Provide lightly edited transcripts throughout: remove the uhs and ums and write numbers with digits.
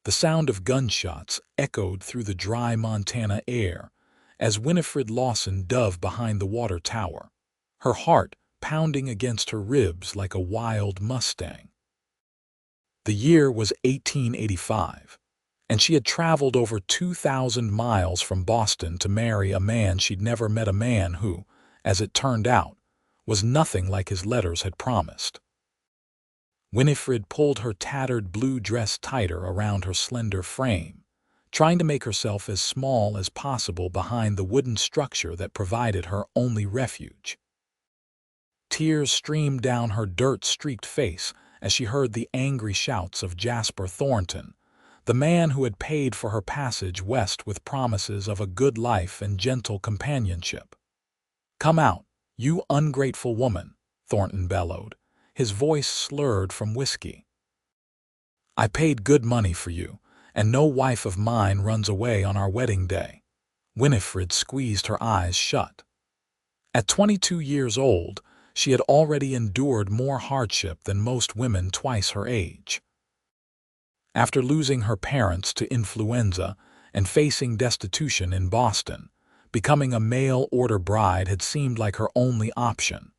The sound of gunshots echoed through the dry Montana air as Winifred Lawson dove behind the water tower, her heart pounding against her ribs like a wild Mustang. The year was 1885, and she had traveled over 2,000 miles from Boston to marry a man she'd never met, a man who, as it turned out, was nothing like his letters had promised. Winifred pulled her tattered blue dress tighter around her slender frame, trying to make herself as small as possible behind the wooden structure that provided her only refuge. Tears streamed down her dirt-streaked face as she heard the angry shouts of Jasper Thornton, the man who had paid for her passage west with promises of a good life and gentle companionship. "Come out, you ungrateful woman," Thornton bellowed, his voice slurred from whiskey. "I paid good money for you, and no wife of mine runs away on our wedding day." Winifred squeezed her eyes shut. At 22 years old, she had already endured more hardship than most women twice her age. After losing her parents to influenza and facing destitution in Boston, becoming a mail-order bride had seemed like her only option.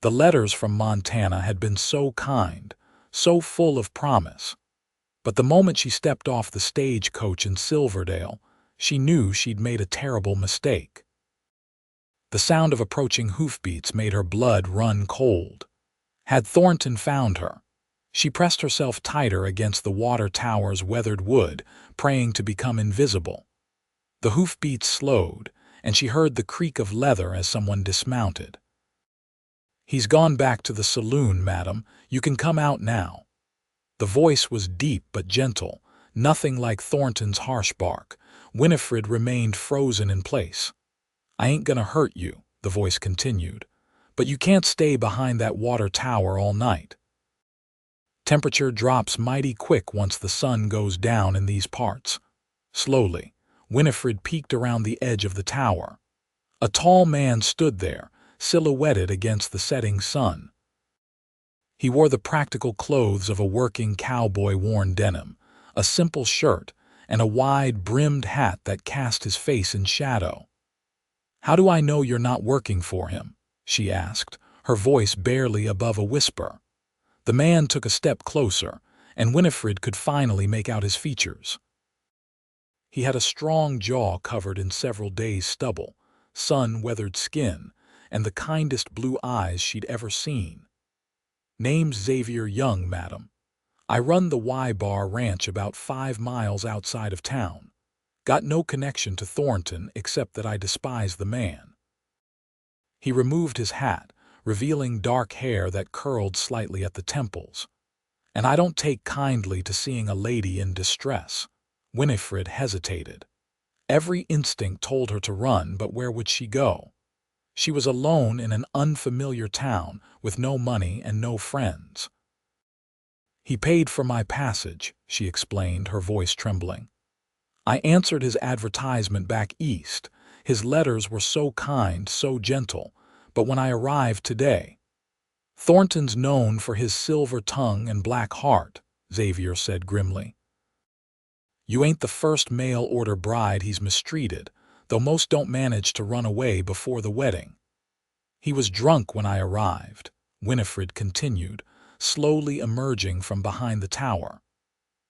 The letters from Montana had been so kind, so full of promise. But the moment she stepped off the stagecoach in Silverdale, she knew she'd made a terrible mistake. The sound of approaching hoofbeats made her blood run cold. Had Thornton found her? She pressed herself tighter against the water tower's weathered wood, praying to become invisible. The hoofbeats slowed, and she heard the creak of leather as someone dismounted. "He's gone back to the saloon, madam. You can come out now." The voice was deep but gentle, nothing like Thornton's harsh bark. Winifred remained frozen in place. "I ain't gonna hurt you," the voice continued, "but you can't stay behind that water tower all night. Temperature drops mighty quick once the sun goes down in these parts." Slowly, Winifred peeked around the edge of the tower. A tall man stood there, silhouetted against the setting sun. He wore the practical clothes of a working cowboy, worn denim, a simple shirt, and a wide-brimmed hat that cast his face in shadow. "How do I know you're not working for him?" she asked, her voice barely above a whisper. The man took a step closer, and Winifred could finally make out his features. He had a strong jaw covered in several days' stubble, sun-weathered skin, and the kindest blue eyes she'd ever seen. "Name's Xavier Young, madam. I run the Y-Bar Ranch about 5 miles outside of town. Got no connection to Thornton except that I despise the man." He removed his hat, revealing dark hair that curled slightly at the temples. "And I don't take kindly to seeing a lady in distress." Winifred hesitated. Every instinct told her to run, but where would she go? She was alone in an unfamiliar town, with no money and no friends. "He paid for my passage," she explained, her voice trembling. "I answered his advertisement back east. His letters were so kind, so gentle, but when I arrived today—" "Thornton's known for his silver tongue and black heart," Xavier said grimly. "You ain't the first mail-order bride he's mistreated, though most don't manage to run away before the wedding." "He was drunk when I arrived," Winifred continued, slowly emerging from behind the tower.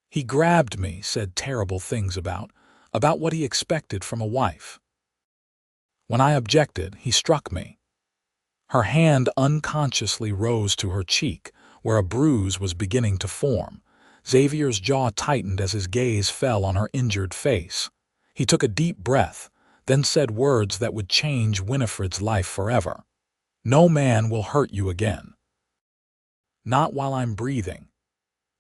"He grabbed me, said terrible things about what he expected from a wife. When I objected, he struck me." Her hand unconsciously rose to her cheek, where a bruise was beginning to form. Xavier's jaw tightened as his gaze fell on her injured face. He took a deep breath, then said words that would change Winifred's life forever. "No man will hurt you again. Not while I'm breathing."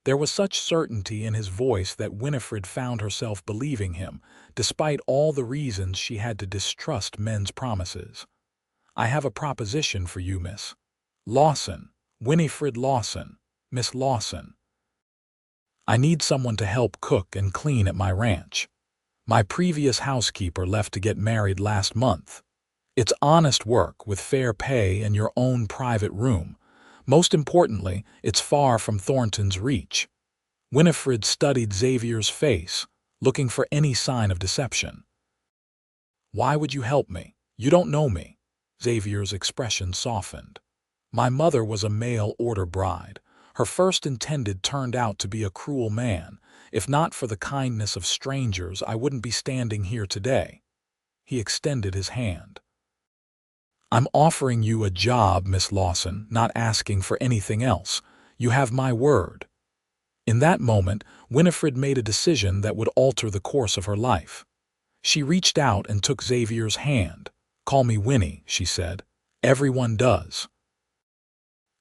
There was such certainty in his voice that Winifred found herself believing him, despite all the reasons she had to distrust men's promises. "I have a proposition for you, Miss Lawson. Winifred Lawson. Miss Lawson. I need someone to help cook and clean at my ranch. My previous housekeeper left to get married last month. It's honest work with fair pay and your own private room. Most importantly, it's far from Thornton's reach." Winifred studied Xavier's face, looking for any sign of deception. "Why would you help me? You don't know me." Xavier's expression softened. "My mother was a mail-order bride. Her first intended turned out to be a cruel man. If not for the kindness of strangers, I wouldn't be standing here today." He extended his hand. "I'm offering you a job, Miss Lawson, not asking for anything else. You have my word." In that moment, Winifred made a decision that would alter the course of her life. She reached out and took Xavier's hand. "Call me Winnie," she said. "Everyone does."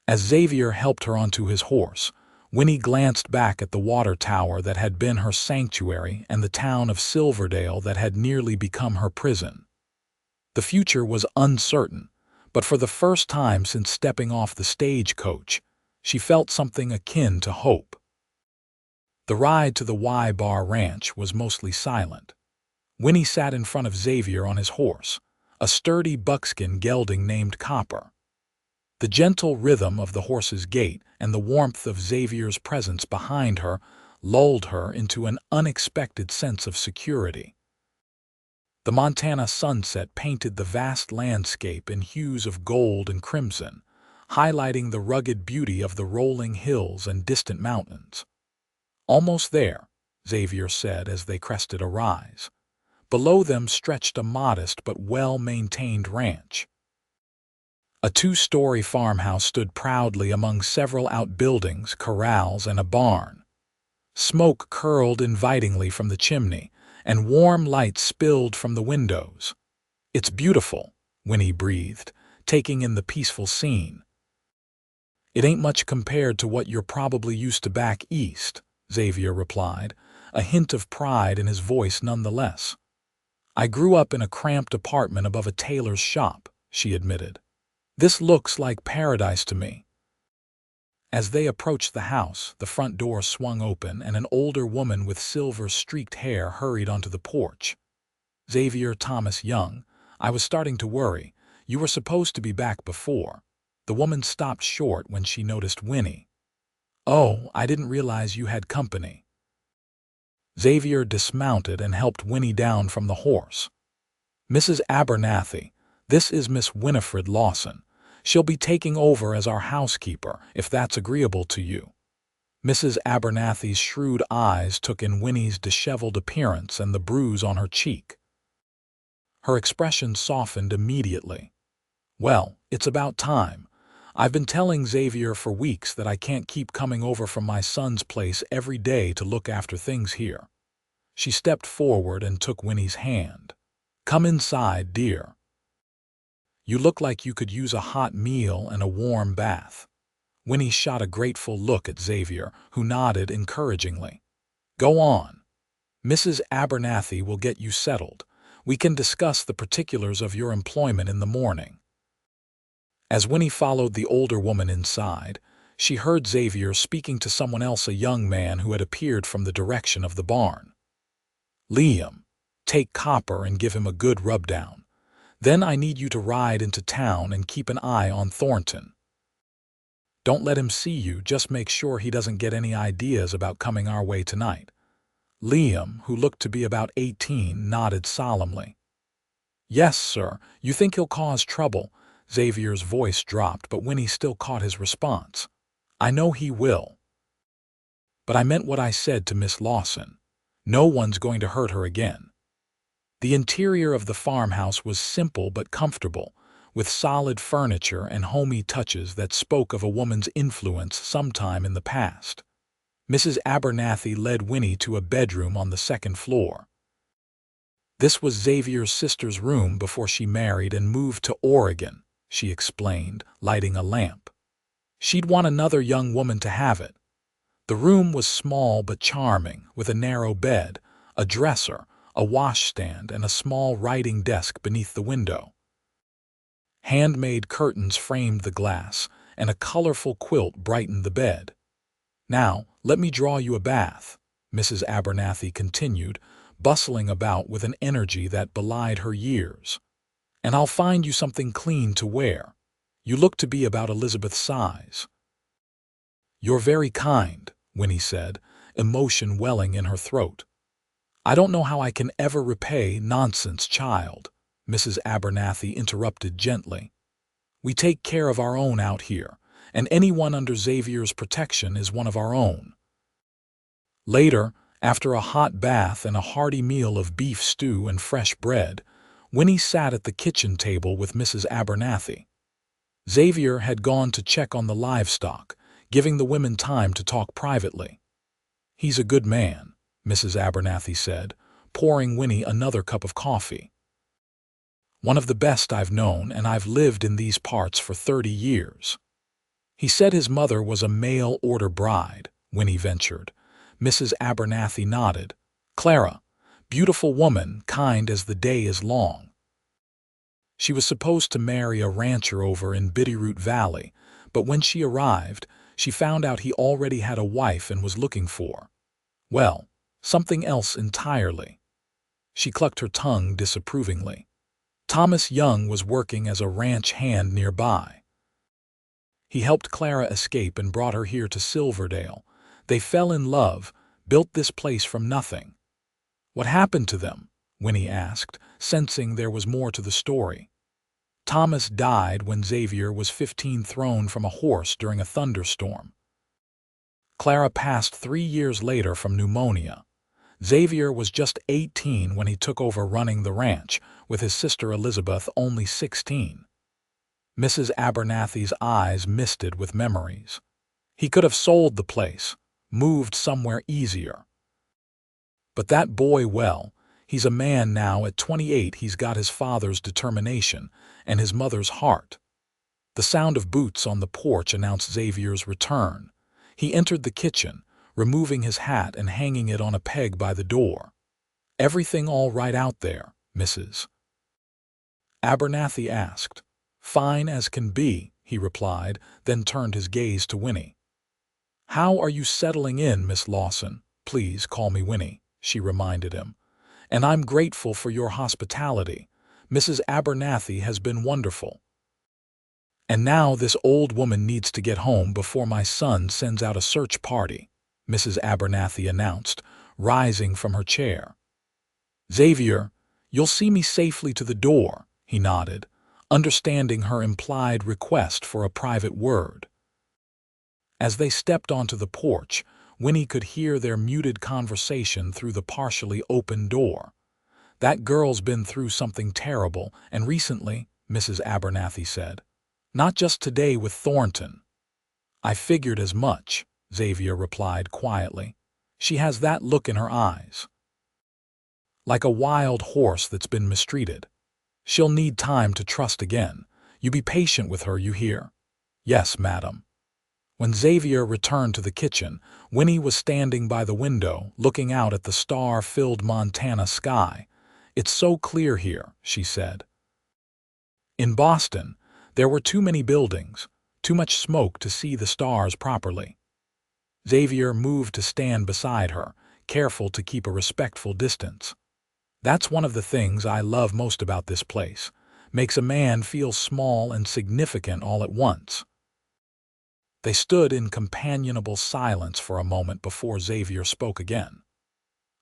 As Xavier helped her onto his horse, Winnie glanced back at the water tower that had been her sanctuary and the town of Silverdale that had nearly become her prison. The future was uncertain, but for the first time since stepping off the stagecoach, she felt something akin to hope. The ride to the Y-Bar Ranch was mostly silent. Winnie sat in front of Xavier on his horse, a sturdy buckskin gelding named Copper. The gentle rhythm of the horse's gait and the warmth of Xavier's presence behind her lulled her into an unexpected sense of security. The Montana sunset painted the vast landscape in hues of gold and crimson, highlighting the rugged beauty of the rolling hills and distant mountains. "Almost there," Xavier said as they crested a rise. Below them stretched a modest but well-maintained ranch. A two-story farmhouse stood proudly among several outbuildings, corrals, and a barn. Smoke curled invitingly from the chimney, and warm light spilled from the windows. "It's beautiful," Winnie breathed, taking in the peaceful scene. "It ain't much compared to what you're probably used to back east," Xavier replied, a hint of pride in his voice nonetheless. "I grew up in a cramped apartment above a tailor's shop," she admitted. "This looks like paradise to me." As they approached the house, the front door swung open and an older woman with silver-streaked hair hurried onto the porch. "Xavier Thomas Young, I was starting to worry. You were supposed to be back before." The woman stopped short when she noticed Winnie. "Oh, I didn't realize you had company." Xavier dismounted and helped Winnie down from the horse. "Mrs. Abernathy, this is Miss Winifred Lawson. She'll be taking over as our housekeeper, if that's agreeable to you." Mrs. Abernathy's shrewd eyes took in Winnie's disheveled appearance and the bruise on her cheek. Her expression softened immediately. "Well, it's about time. I've been telling Xavier for weeks that I can't keep coming over from my son's place every day to look after things here." She stepped forward and took Winnie's hand. "Come inside, dear. You look like you could use a hot meal and a warm bath." Winnie shot a grateful look at Xavier, who nodded encouragingly. "Go on. Mrs. Abernathy will get you settled. We can discuss the particulars of your employment in the morning." As Winnie followed the older woman inside, she heard Xavier speaking to someone else, a young man who had appeared from the direction of the barn. "Liam, take Copper and give him a good rub-down. Then I need you to ride into town and keep an eye on Thornton. Don't let him see you, just make sure he doesn't get any ideas about coming our way tonight." Liam, who looked to be about 18, nodded solemnly. "Yes, sir. You think he'll cause trouble?" Xavier's voice dropped, but Winnie still caught his response. "I know he will. But I meant what I said to Miss Lawson. No one's going to hurt her again." The interior of the farmhouse was simple but comfortable, with solid furniture and homey touches that spoke of a woman's influence sometime in the past. Mrs. Abernathy led Winnie to a bedroom on the second floor. "This was Xavier's sister's room before she married and moved to Oregon," she explained, lighting a lamp. "She'd want another young woman to have it." The room was small but charming, with a narrow bed, a dresser, a washstand, and a small writing desk beneath the window. Handmade curtains framed the glass, and a colorful quilt brightened the bed. "Now, let me draw you a bath," Mrs. Abernathy continued, bustling about with an energy that belied her years. "And I'll find you something clean to wear. You look to be about Elizabeth's size." "You're very kind," Winnie said, emotion welling in her throat. "I don't know how I can ever repay nonsense, child," Mrs. Abernathy interrupted gently. "We take care of our own out here, and anyone under Xavier's protection is one of our own." Later, after a hot bath and a hearty meal of beef stew and fresh bread, Winnie sat at the kitchen table with Mrs. Abernathy. Xavier had gone to check on the livestock, giving the women time to talk privately. "He's a good man," Mrs. Abernathy said, pouring Winnie another cup of coffee. "One of the best I've known, and I've lived in these parts for 30 years. He said his mother was a mail-order bride," Winnie ventured. Mrs. Abernathy nodded. "Clara, beautiful woman, kind as the day is long. She was supposed to marry a rancher over in Bitterroot Valley, but when she arrived, she found out he already had a wife and was looking for, well, something else entirely." She clucked her tongue disapprovingly. "Thomas Young was working as a ranch hand nearby. He helped Clara escape and brought her here to Silverdale. They fell in love, built this place from nothing." "What happened to them?" Winnie asked, sensing there was more to the story. "Thomas died when Xavier was 15, thrown from a horse during a thunderstorm. Clara passed 3 years later from pneumonia. Xavier was just 18 when he took over running the ranch, with his sister Elizabeth only 16. Mrs. Abernathy's eyes misted with memories. "He could have sold the place, moved somewhere easier. But that boy, well, he's a man now at 28. He's got his father's determination and his mother's heart." The sound of boots on the porch announced Xavier's return. He entered the kitchen, removing his hat and hanging it on a peg by the door. "Everything all right out there, Mrs. Abernathy asked. "Fine as can be," he replied, then turned his gaze to Winnie. "How are you settling in, Miss Lawson? Please call me Winnie," she reminded him. "And I'm grateful for your hospitality. Mrs. Abernathy has been wonderful. And now this old woman needs to get home before my son sends out a search party," Mrs. Abernathy announced, rising from her chair. "Xavier, you'll see me safely to the door," he nodded, understanding her implied request for a private word. As they stepped onto the porch, Winnie could hear their muted conversation through the partially open door. "That girl's been through something terrible, and recently," Mrs. Abernathy said. "Not just today with Thornton." "I figured as much," Xavier replied quietly. "She has that look in her eyes, like a wild horse that's been mistreated. She'll need time to trust again. You be patient with her, you hear?" "Yes, madam." When Xavier returned to the kitchen, Winnie was standing by the window, looking out at the star-filled Montana sky. "It's so clear here," she said. "In Boston, there were too many buildings, too much smoke to see the stars properly." Xavier moved to stand beside her, careful to keep a respectful distance. "That's one of the things I love most about this place. Makes a man feel small and significant all at once." They stood in companionable silence for a moment before Xavier spoke again.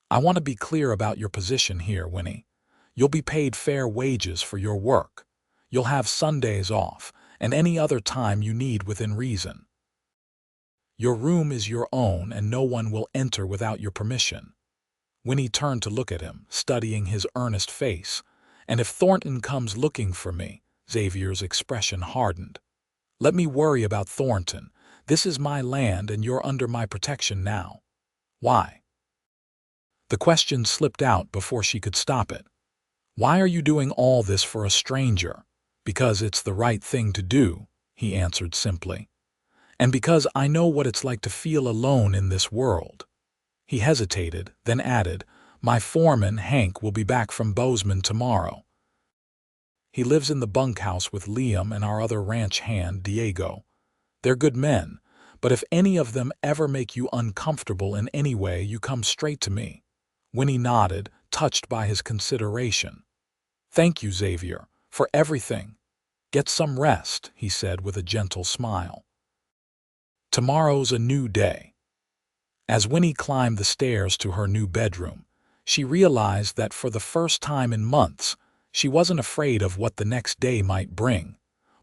"I want to be clear about your position here, Winnie. You'll be paid fair wages for your work. You'll have Sundays off, and any other time you need within reason. Your room is your own, and no one will enter without your permission." Winnie turned to look at him, studying his earnest face. "And if Thornton comes looking for me," Xavier's expression hardened. "Let me worry about Thornton. This is my land and you're under my protection now." "Why?" The question slipped out before she could stop it. "Why are you doing all this for a stranger?" "Because it's the right thing to do," he answered simply. "And because I know what it's like to feel alone in this world." He hesitated, then added, "My foreman, Hank, will be back from Bozeman tomorrow. He lives in the bunkhouse with Liam and our other ranch hand, Diego. They're good men, but if any of them ever make you uncomfortable in any way, you come straight to me." Winnie nodded, touched by his consideration. "Thank you, Xavier, for everything. Get some rest," he said with a gentle smile. "Tomorrow's a new day." As Winnie climbed the stairs to her new bedroom, she realized that for the first time in months, she wasn't afraid of what the next day might bring.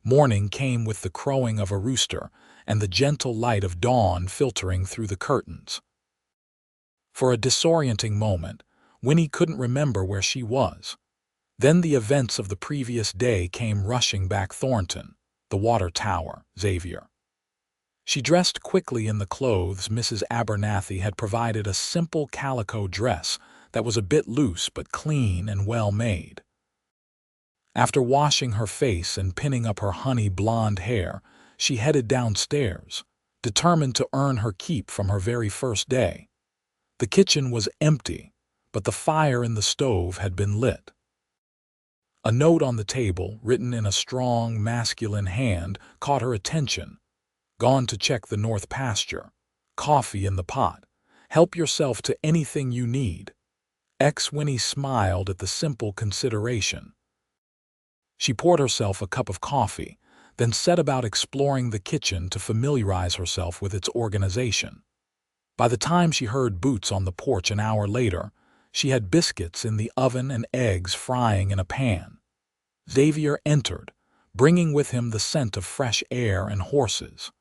Morning came with the crowing of a rooster and the gentle light of dawn filtering through the curtains. For a disorienting moment, Winnie couldn't remember where she was. Then the events of the previous day came rushing back. Thornton, the water tower, Xavier. She dressed quickly in the clothes Mrs. Abernathy had provided, a simple calico dress that was a bit loose but clean and well made. After washing her face and pinning up her honey blonde hair, she headed downstairs, determined to earn her keep from her very first day. The kitchen was empty, but the fire in the stove had been lit. A note on the table, written in a strong, masculine hand, caught her attention. Gone to check the north pasture. Coffee in the pot. Help yourself to anything you need. Winnie smiled at the simple consideration. She poured herself a cup of coffee, then set about exploring the kitchen to familiarize herself with its organization. By the time she heard boots on the porch an hour later, she had biscuits in the oven and eggs frying in a pan. Xavier entered, bringing with him the scent of fresh air and horses.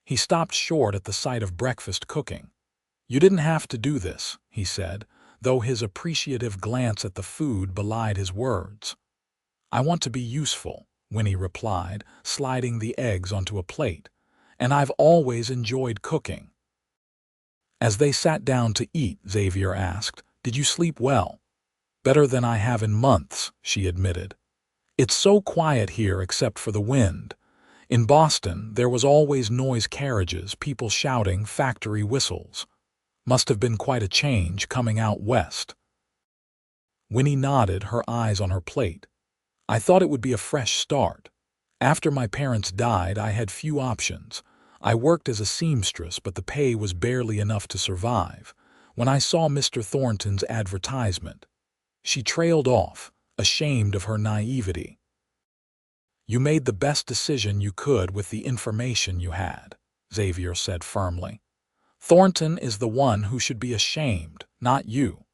He stopped short at the sight of breakfast cooking. "You didn't have to do this," he said, though his appreciative glance at the food belied his words. "I want to be useful," Winnie replied, sliding the eggs onto a plate, "and I've always enjoyed cooking." As they sat down to eat, Xavier asked, "Did you sleep well?" "Better than I have in months," she admitted. "It's so quiet here except for the wind. In Boston, there was always noise, carriages, people shouting, factory whistles. Must have been quite a change coming out west." Winnie nodded, her eyes on her plate. "I thought it would be a fresh start. After my parents died, I had few options. I worked as a seamstress, but the pay was barely enough to survive. When I saw Mr. Thornton's advertisement..." She trailed off, ashamed of her naivety. "You made the best decision you could with the information you had," Xavier said firmly. "Thornton is the one who should be ashamed, not you."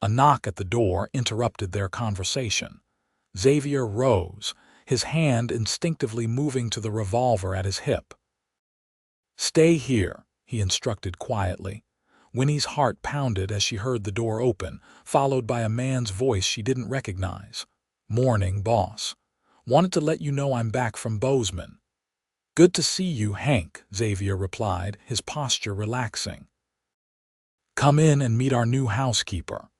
A knock at the door interrupted their conversation. Xavier rose, his hand instinctively moving to the revolver at his hip. "Stay here," he instructed quietly. Winnie's heart pounded as she heard the door open, followed by a man's voice she didn't recognize. "Morning, boss. Wanted to let you know I'm back from Bozeman." "Good to see you, Hank," Xavier replied, his posture relaxing. "Come in and meet our new housekeeper."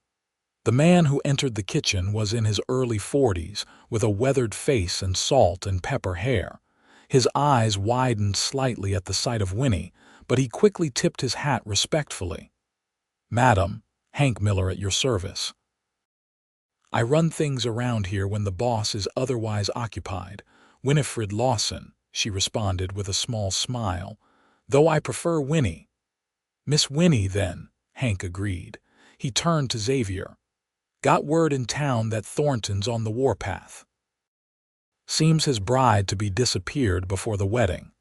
The man who entered the kitchen was in his early 40s, with a weathered face and salt and pepper hair. His eyes widened slightly at the sight of Winnie, but he quickly tipped his hat respectfully. "Madam, Hank Miller at your service. I run things around here when the boss is otherwise occupied. Winifred Lawson," she responded with a small smile, "though I prefer Winnie." "Miss Winnie, then," Hank agreed. He turned to Xavier. "Got word in town that Thornton's on the warpath. Seems his bride to be disappeared before the wedding."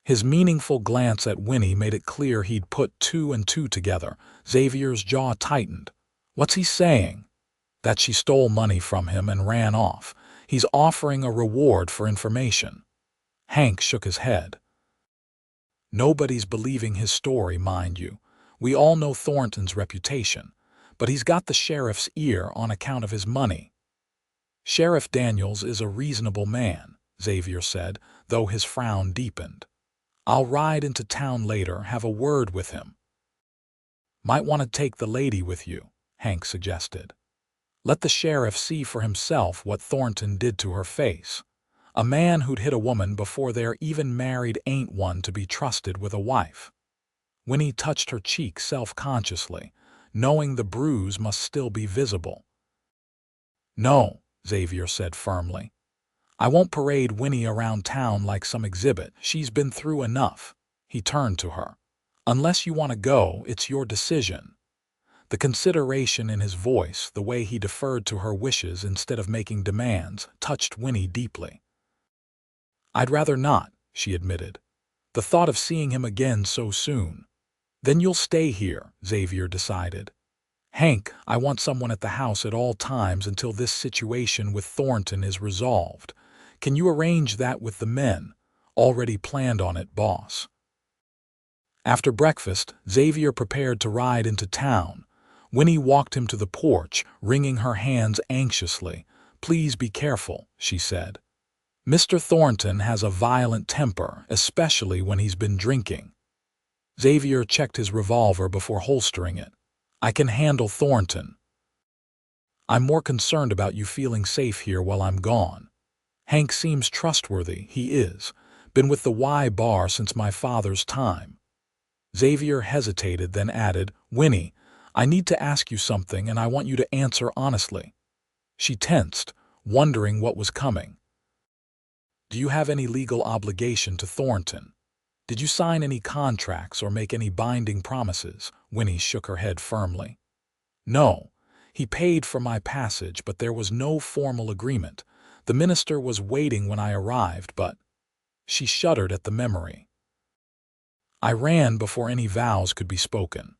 His meaningful glance at Winnie made it clear he'd put two and two together. Xavier's jaw tightened. "What's he saying?" "That she stole money from him and ran off. He's offering a reward for information." Hank shook his head. "Nobody's believing his story, mind you. We all know Thornton's reputation, but he's got the sheriff's ear on account of his money." "Sheriff Daniels is a reasonable man," Xavier said, though his frown deepened. "I'll ride into town later, have a word with him." "Might want to take the lady with you," Hank suggested. "Let the sheriff see for himself what Thornton did to her face. A man who'd hit a woman before they're even married ain't one to be trusted with a wife." Winnie touched her cheek self-consciously, knowing the bruise must still be visible. "No," Xavier said firmly. "I won't parade Winnie around town like some exhibit. She's been through enough." He turned to her. "Unless you want to go, it's your decision." The consideration in his voice, the way he deferred to her wishes instead of making demands, touched Winnie deeply. "I'd rather not," she admitted. "The thought of seeing him again so soon." Then you'll stay here, Xavier decided. Hank, I want someone at the house at all times until this situation with Thornton is resolved. Can you arrange that with the men? Already planned on it, boss. After breakfast, Xavier prepared to ride into town. Winnie walked him to the porch, wringing her hands anxiously. Please be careful, she said. Mr. Thornton has a violent temper, especially when he's been drinking. Xavier checked his revolver before holstering it. I can handle Thornton. I'm more concerned about you feeling safe here while I'm gone. Hank seems trustworthy, he is. Been with the Y bar since my father's time. Xavier hesitated, then added, Winnie, I need to ask you something and I want you to answer honestly. She tensed, wondering what was coming. Do you have any legal obligation to Thornton? Did you sign any contracts or make any binding promises? Winnie shook her head firmly. No. He paid for my passage, but there was no formal agreement. The minister was waiting when I arrived, but... She shuddered at the memory. I ran before any vows could be spoken.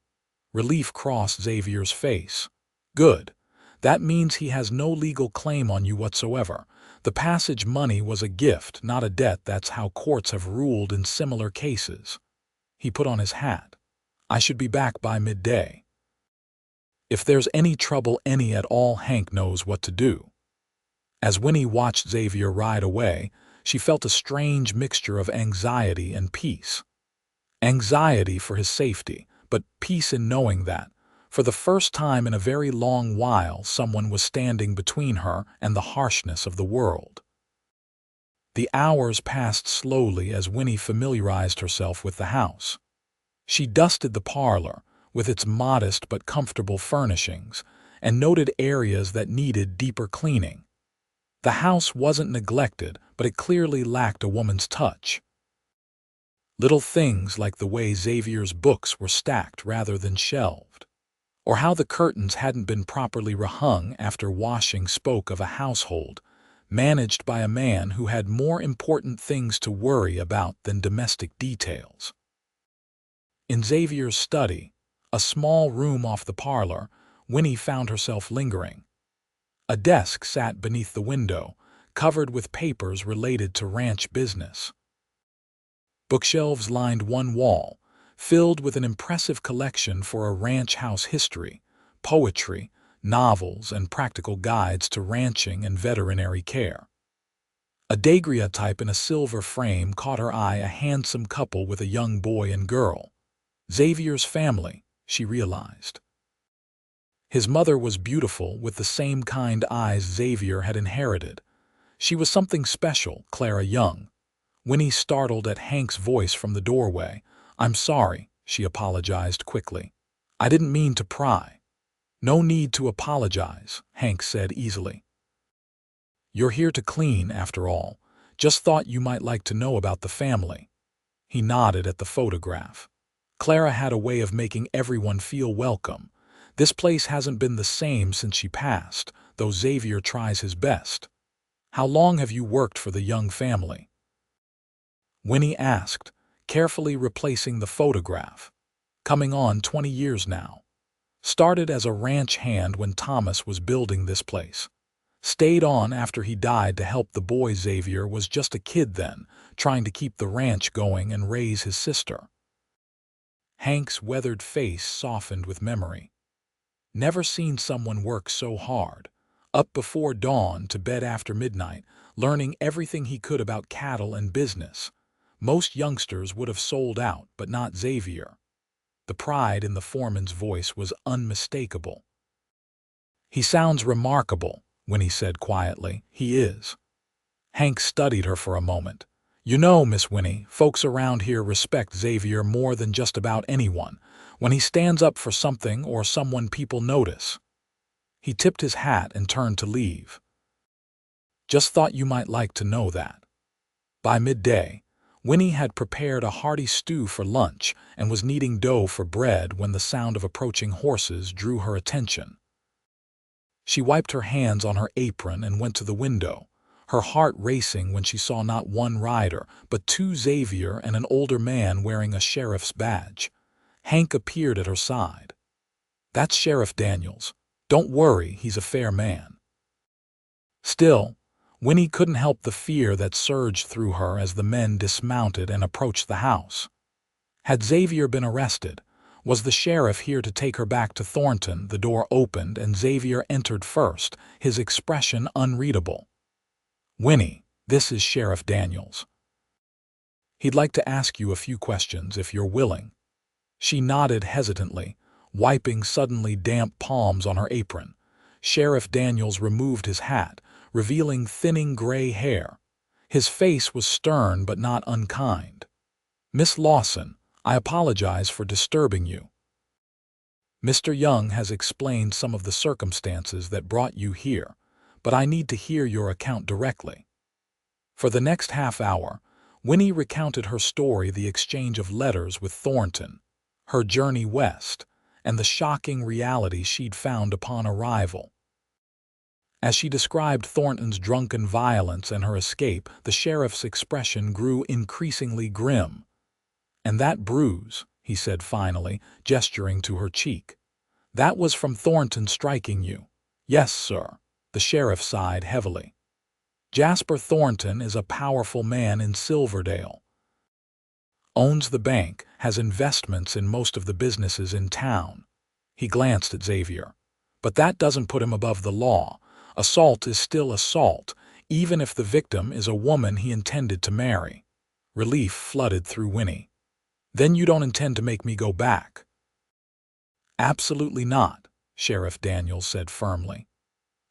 Relief crossed Xavier's face. Good. That means he has no legal claim on you whatsoever. The passage money was a gift, not a debt. That's how courts have ruled in similar cases. He put on his hat. I should be back by midday. If there's any trouble, any at all, Hank knows what to do. As Winnie watched Xavier ride away, she felt a strange mixture of anxiety and peace. Anxiety for his safety, but peace in knowing that, for the first time in a very long while, someone was standing between her and the harshness of the world. The hours passed slowly as Winnie familiarized herself with the house. She dusted the parlor, with its modest but comfortable furnishings, and noted areas that needed deeper cleaning. The house wasn't neglected, but it clearly lacked a woman's touch. Little things like the way Xavier's books were stacked rather than shelved, or how the curtains hadn't been properly rehung after washing, spoke of a household managed by a man who had more important things to worry about than domestic details. In Xavier's study, a small room off the parlor, Winnie found herself lingering. A desk sat beneath the window, covered with papers related to ranch business. Bookshelves lined one wall, filled with an impressive collection for a ranch house history, poetry, novels, and practical guides to ranching and veterinary care. A daguerreotype in a silver frame caught her eye, a handsome couple with a young boy and girl. Xavier's family, she realized. His mother was beautiful, with the same kind eyes Xavier had inherited. She was something special, Clara Young. Winnie startled at Hank's voice from the doorway. I'm sorry, she apologized quickly. I didn't mean to pry. No need to apologize, Hank said easily. You're here to clean, after all. Just thought you might like to know about the family. He nodded at the photograph. Clara had a way of making everyone feel welcome. This place hasn't been the same since she passed, though Xavier tries his best. How long have you worked for the Young family? Winnie asked, carefully replacing the photograph. Coming on 20 years now. Started as a ranch hand when Thomas was building this place. Stayed on after he died to help the boy. Xavier was just a kid then, trying to keep the ranch going and raise his sister. Hank's weathered face softened with memory. Never seen someone work so hard. Up before dawn to bed after midnight, learning everything he could about cattle and business. Most youngsters would have sold out, but not Xavier. The pride in the foreman's voice was unmistakable. He sounds remarkable, Winnie said quietly. He is. Hank studied her for a moment. You know, Miss Winnie, folks around here respect Xavier more than just about anyone. When he stands up for something or someone, people notice. He tipped his hat and turned to leave. Just thought you might like to know that. By midday, Winnie had prepared a hearty stew for lunch and was kneading dough for bread when the sound of approaching horses drew her attention. She wiped her hands on her apron and went to the window, her heart racing when she saw not one rider, but two, Xavier and an older man wearing a sheriff's badge. Hank appeared at her side. "That's Sheriff Daniels. Don't worry, he's a fair man." Still, Winnie couldn't help the fear that surged through her as the men dismounted and approached the house. Had Xavier been arrested? Was the sheriff here to take her back to Thornton? The door opened and Xavier entered first, his expression unreadable. "Winnie, this is Sheriff Daniels. He'd like to ask you a few questions if you're willing." She nodded hesitantly, wiping suddenly damp palms on her apron. Sheriff Daniels removed his hat, revealing thinning gray hair. His face was stern but not unkind. "Miss Lawson, I apologize for disturbing you. Mr. Young has explained some of the circumstances that brought you here, but I need to hear your account directly." For the next half hour, Winnie recounted her story, the exchange of letters with Thornton, her journey west, and the shocking reality she'd found upon arrival. As she described Thornton's drunken violence and her escape, the sheriff's expression grew increasingly grim. "And that bruise," he said finally, gesturing to her cheek. "That was from Thornton striking you?" "Yes, sir." The sheriff sighed heavily. "Jasper Thornton is a powerful man in Silverdale. Owns the bank, has investments in most of the businesses in town." He glanced at Xavier. "But that doesn't put him above the law. Assault is still assault, even if the victim is a woman he intended to marry." Relief flooded through Winnie. "Then you don't intend to make me go back?" "Absolutely not," Sheriff Daniels said firmly.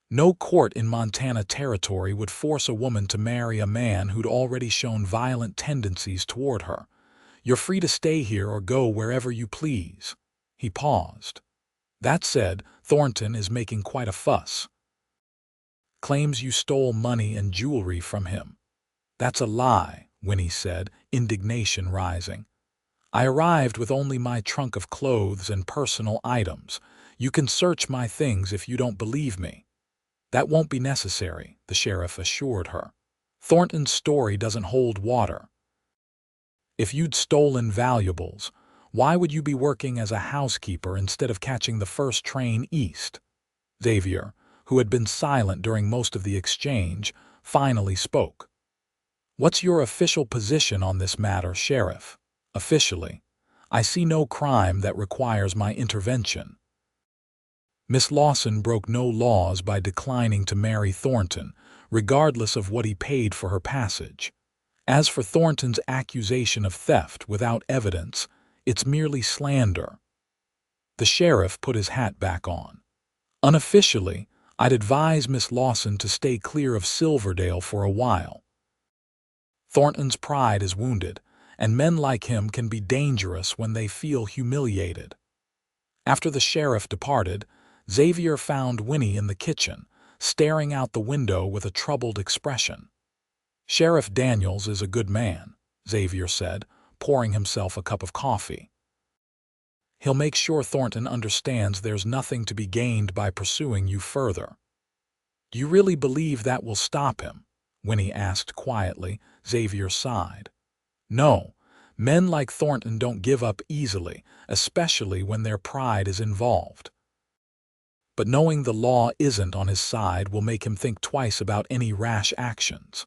"No court in Montana territory would force a woman to marry a man who'd already shown violent tendencies toward her. You're free to stay here or go wherever you please." He paused. "That said, Thornton is making quite a fuss. Claims you stole money and jewelry from him." "That's a lie," Winnie said, indignation rising. "I arrived with only my trunk of clothes and personal items. You can search my things if you don't believe me." "That won't be necessary," the sheriff assured her. "Thornton's story doesn't hold water. If you'd stolen valuables, why would you be working as a housekeeper instead of catching the first train east?" Xavier, who had been silent during most of the exchange, finally spoke. "What's your official position on this matter, Sheriff?" "Officially, I see no crime that requires my intervention. Miss Lawson broke no laws by declining to marry Thornton, regardless of what he paid for her passage. As for Thornton's accusation of theft without evidence, it's merely slander." The sheriff put his hat back on. "Unofficially, I'd advise Miss Lawson to stay clear of Silverdale for a while. Thornton's pride is wounded, and men like him can be dangerous when they feel humiliated." After the sheriff departed, Xavier found Winnie in the kitchen, staring out the window with a troubled expression. "Sheriff Daniels is a good man," Xavier said, pouring himself a cup of coffee. "He'll make sure Thornton understands there's nothing to be gained by pursuing you further." "Do you really believe that will stop him?" Winnie asked quietly. Xavier sighed. "No, men like Thornton don't give up easily, especially when their pride is involved. But knowing the law isn't on his side will make him think twice about any rash actions."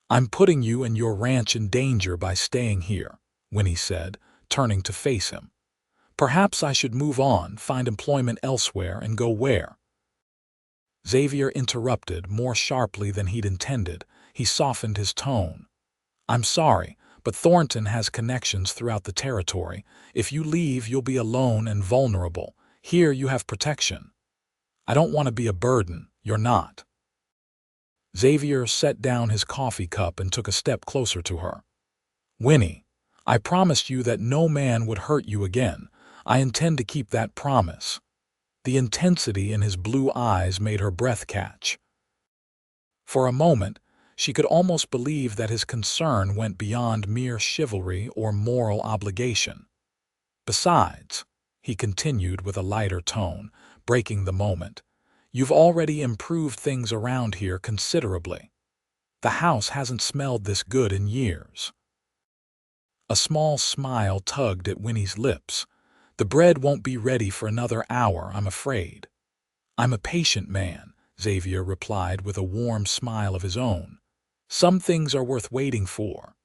"I'm putting you and your ranch in danger by staying here," Winnie said, turning to face him. "Perhaps I should move on, find employment elsewhere, and go where?" Xavier interrupted more sharply than he'd intended. He softened his tone. "I'm sorry, but Thornton has connections throughout the territory. If you leave, you'll be alone and vulnerable. Here you have protection. I don't want to be a burden. You're not." Xavier set down his coffee cup and took a step closer to her. "Winnie, I promised you that no man would hurt you again. I intend to keep that promise." The intensity in his blue eyes made her breath catch. For a moment, she could almost believe that his concern went beyond mere chivalry or moral obligation. "Besides," he continued with a lighter tone, breaking the moment, "you've already improved things around here considerably. The house hasn't smelled this good in years." A small smile tugged at Winnie's lips. "The bread won't be ready for another hour, I'm afraid." "I'm a patient man," Xavier replied with a warm smile of his own. "Some things are worth waiting for."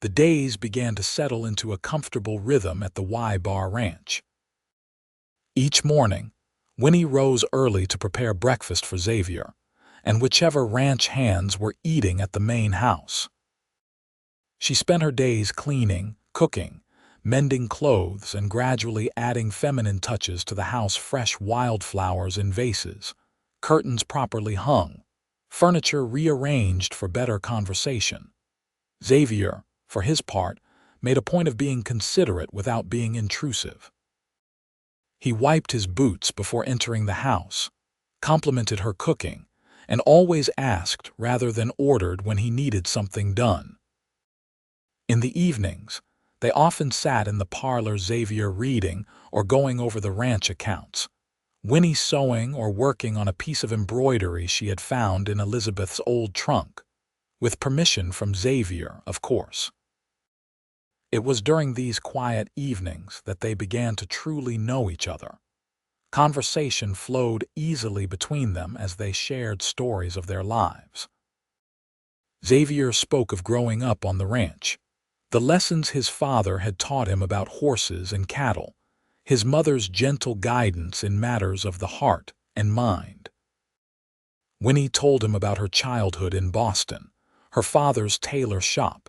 The days began to settle into a comfortable rhythm at the Y-Bar Ranch. Each morning, Winnie rose early to prepare breakfast for Xavier and whichever ranch hands were eating at the main house. She spent her days cleaning, cooking, mending clothes, and gradually adding feminine touches to the house: fresh wildflowers in vases, curtains properly hung, furniture rearranged for better conversation. Xavier, for his part, made a point of being considerate without being intrusive. He wiped his boots before entering the house, complimented her cooking, and always asked rather than ordered when he needed something done. In the evenings, they often sat in the parlor, Xavier reading or going over the ranch accounts, Winnie sewing or working on a piece of embroidery she had found in Elizabeth's old trunk, with permission from Xavier, of course. It was during these quiet evenings that they began to truly know each other. Conversation flowed easily between them as they shared stories of their lives. Xavier spoke of growing up on the ranch, the lessons his father had taught him about horses and cattle, his mother's gentle guidance in matters of the heart and mind. Winnie told him about her childhood in Boston, her father's tailor shop,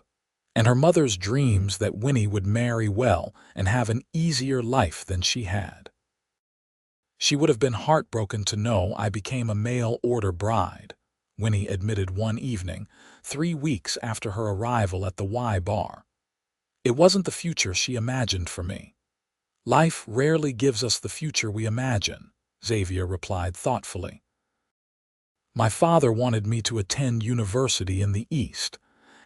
and her mother's dreams that Winnie would marry well and have an easier life than she had. "She would have been heartbroken to know I became a mail-order bride," Winnie admitted one evening, 3 weeks after her arrival at the Y-Bar. "It wasn't the future she imagined for me." "Life rarely gives us the future we imagine," Xavier replied thoughtfully. "My father wanted me to attend university in the East.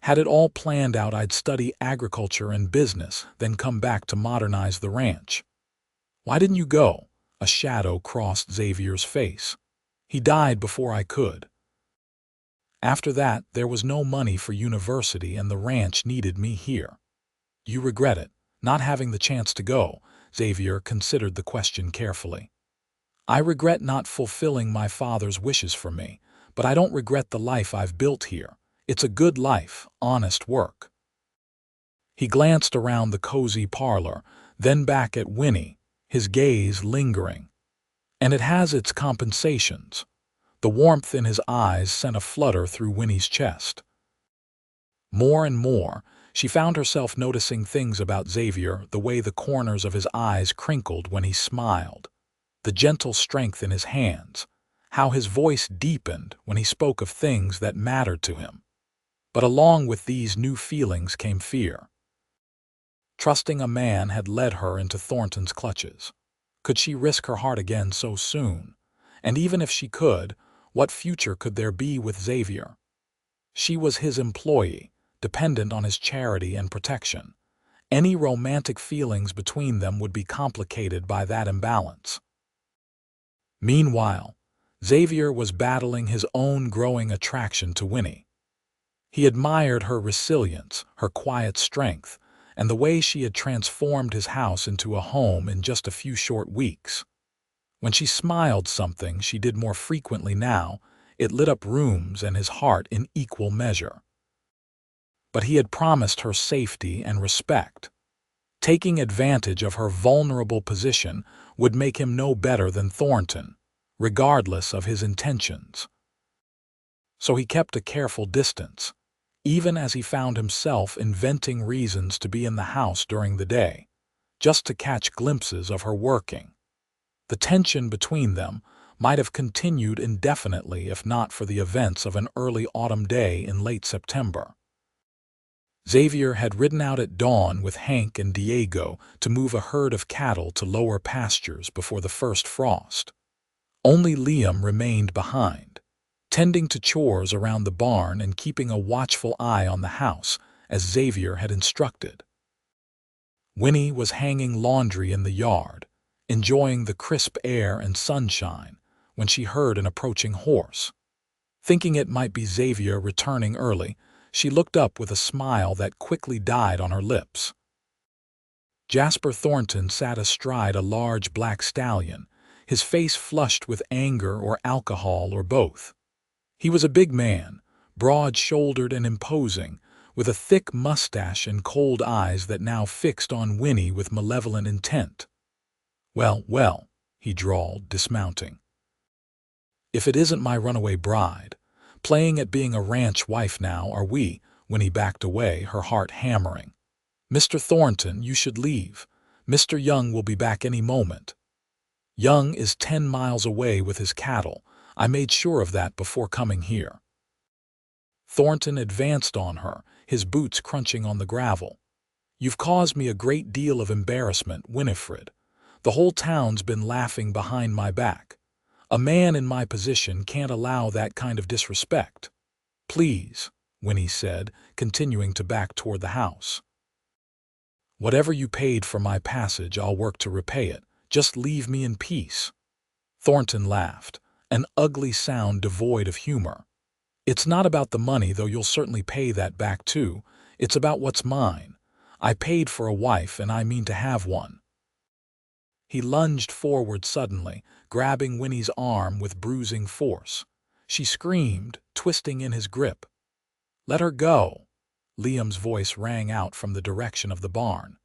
Had it all planned out, I'd study agriculture and business, then come back to modernize the ranch." "Why didn't you go?" A shadow crossed Xavier's face. "He died before I could. After that, there was no money for university and the ranch needed me here." "You regret it, not having the chance to go?" Xavier considered the question carefully. "I regret not fulfilling my father's wishes for me, but I don't regret the life I've built here. It's a good life, honest work." He glanced around the cozy parlor, then back at Winnie, his gaze lingering. "And it has its compensations." The warmth in his eyes sent a flutter through Winnie's chest. More and more, she found herself noticing things about Xavier: the way the corners of his eyes crinkled when he smiled, the gentle strength in his hands, how his voice deepened when he spoke of things that mattered to him. But along with these new feelings came fear. Trusting a man had led her into Thornton's clutches. Could she risk her heart again so soon? And even if she could, what future could there be with Xavier? She was his employee, dependent on his charity and protection. Any romantic feelings between them would be complicated by that imbalance. Meanwhile, Xavier was battling his own growing attraction to Winnie. He admired her resilience, her quiet strength, and the way she had transformed his house into a home in just a few short weeks. When she smiled, something she did more frequently now, it lit up rooms and his heart in equal measure. But he had promised her safety and respect. Taking advantage of her vulnerable position would make him no better than Thornton, regardless of his intentions. So he kept a careful distance, even as he found himself inventing reasons to be in the house during the day, just to catch glimpses of her working. The tension between them might have continued indefinitely if not for the events of an early autumn day in late September. Xavier had ridden out at dawn with Hank and Diego to move a herd of cattle to lower pastures before the first frost. Only Liam remained behind, tending to chores around the barn and keeping a watchful eye on the house, as Xavier had instructed. Winnie was hanging laundry in the yard, enjoying the crisp air and sunshine, when she heard an approaching horse. Thinking it might be Xavier returning early, she looked up with a smile that quickly died on her lips. Jasper Thornton sat astride a large black stallion, his face flushed with anger or alcohol or both. He was a big man, broad-shouldered and imposing, with a thick mustache and cold eyes that now fixed on Winnie with malevolent intent. "Well, well," he drawled, dismounting. "If it isn't my runaway bride. Playing at being a ranch wife now, are we?" Winnie backed away, her heart hammering. "Mr. Thornton, you should leave. Mr. Young will be back any moment." "Young is 10 miles away with his cattle. I made sure of that before coming here." Thornton advanced on her, his boots crunching on the gravel. "You've caused me a great deal of embarrassment, Winifred. The whole town's been laughing behind my back. A man in my position can't allow that kind of disrespect." "Please," Winnie said, continuing to back toward the house. "Whatever you paid for my passage, I'll work to repay it. Just leave me in peace." Thornton laughed, an ugly sound devoid of humor. "It's not about the money, though you'll certainly pay that back too. It's about what's mine. I paid for a wife, and I mean to have one." He lunged forward suddenly, grabbing Winnie's arm with bruising force. She screamed, twisting in his grip. "Let her go!" Liam's voice rang out from the direction of the barn.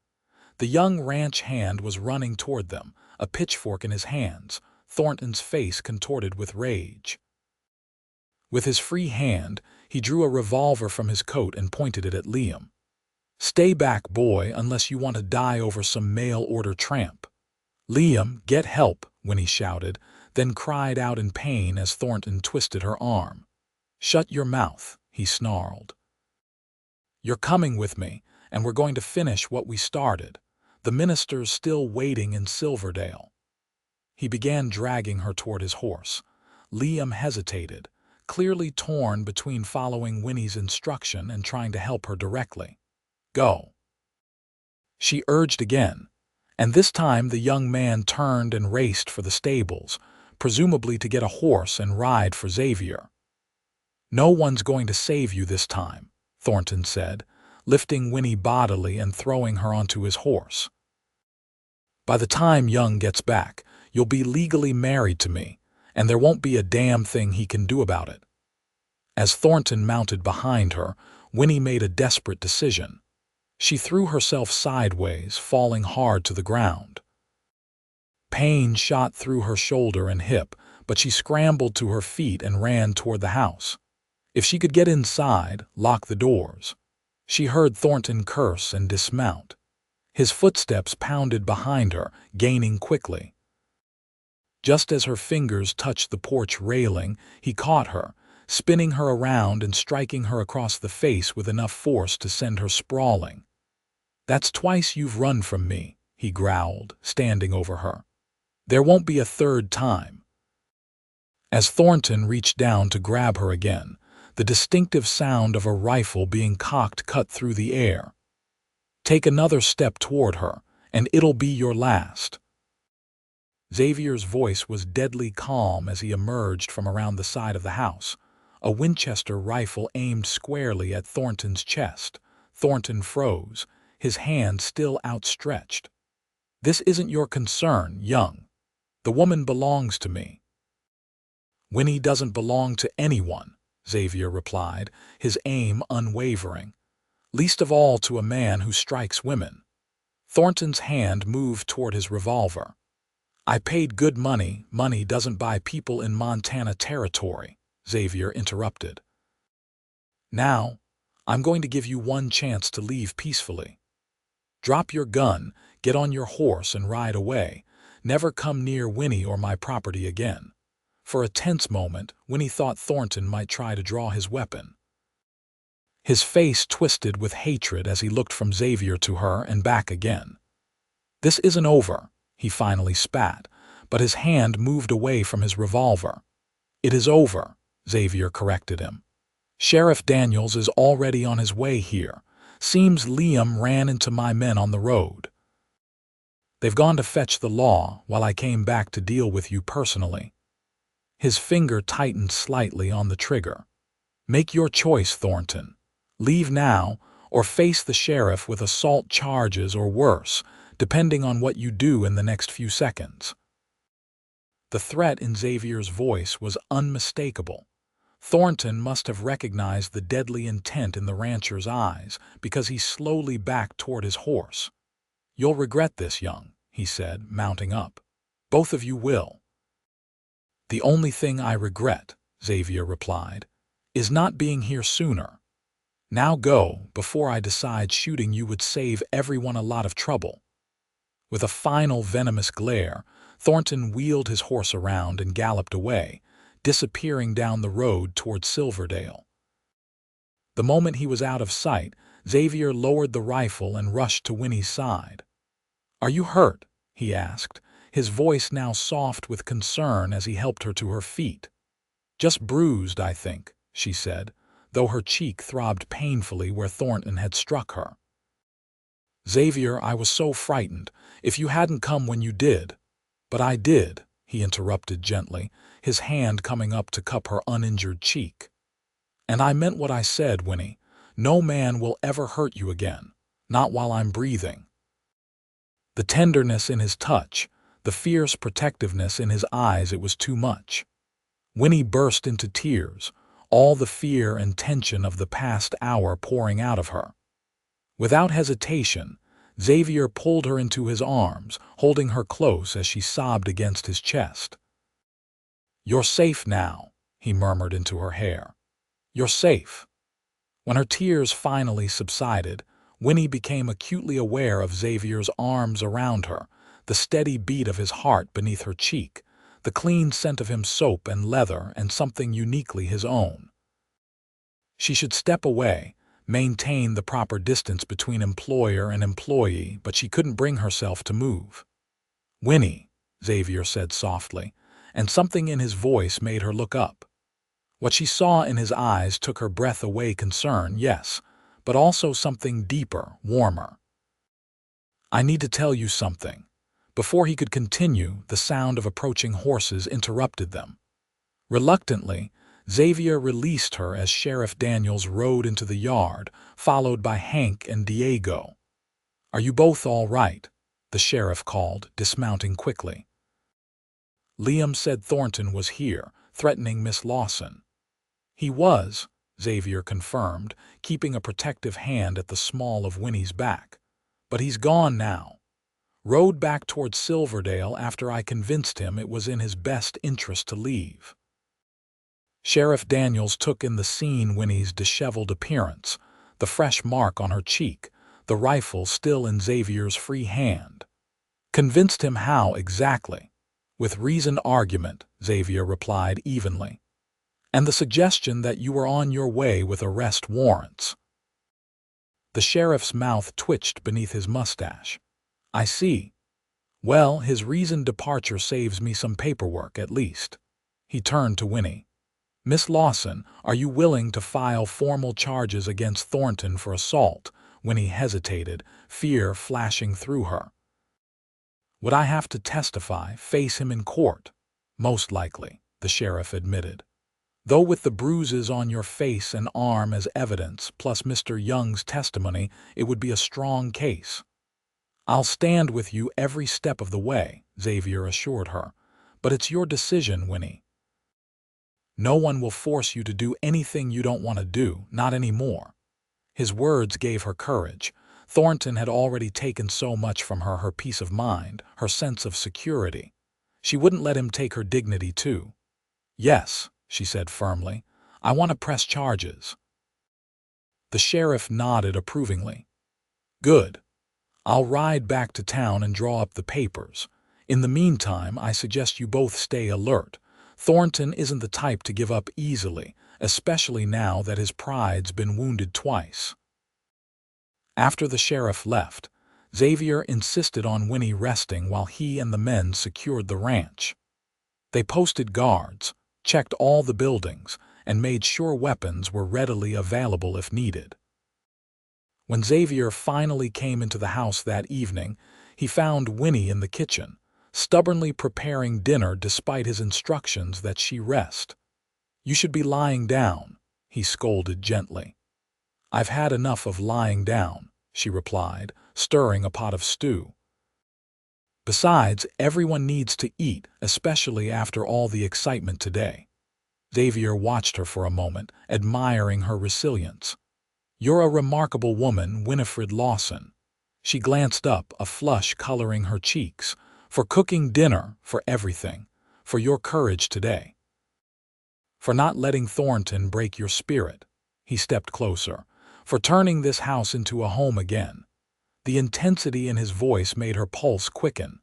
The young ranch hand was running toward them, a pitchfork in his hands, Thornton's face contorted with rage. With his free hand, he drew a revolver from his coat and pointed it at Liam. "Stay back, boy, unless you want to die over some mail-order tramp." "Liam, get help," Winnie shouted, then cried out in pain as Thornton twisted her arm. "Shut your mouth," he snarled. "You're coming with me, and we're going to finish what we started. The minister's still waiting in Silverdale." He began dragging her toward his horse. Liam hesitated, clearly torn between following Winnie's instruction and trying to help her directly. "Go," she urged again, and this time the young man turned and raced for the stables, presumably to get a horse and ride for Xavier. "No one's going to save you this time," Thornton said, lifting Winnie bodily and throwing her onto his horse. "By the time Young gets back, you'll be legally married to me, and there won't be a damn thing he can do about it." As Thornton mounted behind her, Winnie made a desperate decision. She threw herself sideways, falling hard to the ground. Pain shot through her shoulder and hip, but she scrambled to her feet and ran toward the house. If she could get inside, lock the doors. She heard Thornton curse and dismount. His footsteps pounded behind her, gaining quickly. Just as her fingers touched the porch railing, he caught her, spinning her around and striking her across the face with enough force to send her sprawling. "That's twice you've run from me," he growled, standing over her. "There won't be a third time." As Thornton reached down to grab her again, the distinctive sound of a rifle being cocked cut through the air. "Take another step toward her, and it'll be your last." Xavier's voice was deadly calm as he emerged from around the side of the house, a Winchester rifle aimed squarely at Thornton's chest. Thornton froze, his hand still outstretched. "This isn't your concern, Young. The woman belongs to me." "Winnie doesn't belong to anyone," Xavier replied, his aim unwavering. "Least of all to a man who strikes women." Thornton's hand moved toward his revolver. "I paid good money. Money doesn't buy people in Montana territory," Xavier interrupted. "Now, I'm going to give you one chance to leave peacefully. Drop your gun, get on your horse and ride away. Never come near Winnie or my property again." For a tense moment, Winnie thought Thornton might try to draw his weapon. His face twisted with hatred as he looked from Xavier to her and back again. "This isn't over," he finally spat, but his hand moved away from his revolver. "It is over," Xavier corrected him. "Sheriff Daniels is already on his way here. Seems Liam ran into my men on the road. They've gone to fetch the law while I came back to deal with you personally." His finger tightened slightly on the trigger. "Make your choice, Thornton. Leave now or face the sheriff with assault charges or worse, depending on what you do in the next few seconds." The threat in Xavier's voice was unmistakable. Thornton must have recognized the deadly intent in the rancher's eyes because he slowly backed toward his horse. "You'll regret this, Young," he said, mounting up. "Both of you will." "The only thing I regret," Xavier replied, "is not being here sooner. Now go, before I decide shooting you would save everyone a lot of trouble." With a final venomous glare, Thornton wheeled his horse around and galloped away, disappearing down the road toward Silverdale. The moment he was out of sight, Xavier lowered the rifle and rushed to Winnie's side. "Are you hurt?" he asked, his voice now soft with concern as he helped her to her feet. "Just bruised, I think," she said, though her cheek throbbed painfully where Thornton had struck her. "Xavier, I was so frightened. If you hadn't come when you did—" "But I did," he interrupted gently, his hand coming up to cup her uninjured cheek. "And I meant what I said, Winnie. No man will ever hurt you again, not while I'm breathing." The tenderness in his touch, the fierce protectiveness in his eyes, it was too much. Winnie burst into tears, all the fear and tension of the past hour pouring out of her. Without hesitation, Xavier pulled her into his arms, holding her close as she sobbed against his chest. "You're safe now," he murmured into her hair. "You're safe." When her tears finally subsided, Winnie became acutely aware of Xavier's arms around her, the steady beat of his heart beneath her cheek, the clean scent of his soap and leather, and something uniquely his own. She should step away, maintain the proper distance between employer and employee, but she couldn't bring herself to move. "Winnie," Xavier said softly, and something in his voice made her look up. What she saw in his eyes took her breath away. Concern, yes, but also something deeper, warmer. "I need to tell you something." Before he could continue, the sound of approaching horses interrupted them. Reluctantly, Xavier released her as Sheriff Daniels rode into the yard, followed by Hank and Diego. "Are you both all right?" the sheriff called, dismounting quickly. "Liam said Thornton was here, threatening Miss Lawson." "He was," Xavier confirmed, keeping a protective hand at the small of Winnie's back. "But he's gone now. Rode back toward Silverdale after I convinced him it was in his best interest to leave." Sheriff Daniels took in the scene: Winnie's disheveled appearance, the fresh mark on her cheek, the rifle still in Xavier's free hand. "Convinced him how exactly?" "With reasoned argument," Xavier replied evenly. "And the suggestion that you were on your way with arrest warrants." The sheriff's mouth twitched beneath his mustache. "I see. Well, his reasoned departure saves me some paperwork, at least." He turned to Winnie. "Miss Lawson, are you willing to file formal charges against Thornton for assault?" Winnie hesitated, fear flashing through her. "Would I have to testify, face him in court?" "Most likely," the sheriff admitted. "Though with the bruises on your face and arm as evidence, plus Mr. Young's testimony, it would be a strong case." "I'll stand with you every step of the way," Xavier assured her. "But it's your decision, Winnie. No one will force you to do anything you don't want to do, not anymore." His words gave her courage. Thornton had already taken so much from her: her peace of mind, her sense of security. She wouldn't let him take her dignity too. "Yes," she said firmly, "I want to press charges." The sheriff nodded approvingly. "Good. I'll ride back to town and draw up the papers. In the meantime, I suggest you both stay alert. Thornton isn't the type to give up easily, especially now that his pride's been wounded twice." After the sheriff left, Xavier insisted on Winnie resting while he and the men secured the ranch. They posted guards, checked all the buildings, and made sure weapons were readily available if needed. When Xavier finally came into the house that evening, he found Winnie in the kitchen, stubbornly preparing dinner despite his instructions that she rest. "You should be lying down," he scolded gently. "I've had enough of lying down," she replied, stirring a pot of stew. Besides, everyone needs to eat, especially after all the excitement today. Xavier watched her for a moment, admiring her resilience. You're a remarkable woman, Winifred Lawson. She glanced up, a flush coloring her cheeks. For cooking dinner, for everything. For your courage today. For not letting Thornton break your spirit. He stepped closer. For turning this house into a home again. The intensity in his voice made her pulse quicken.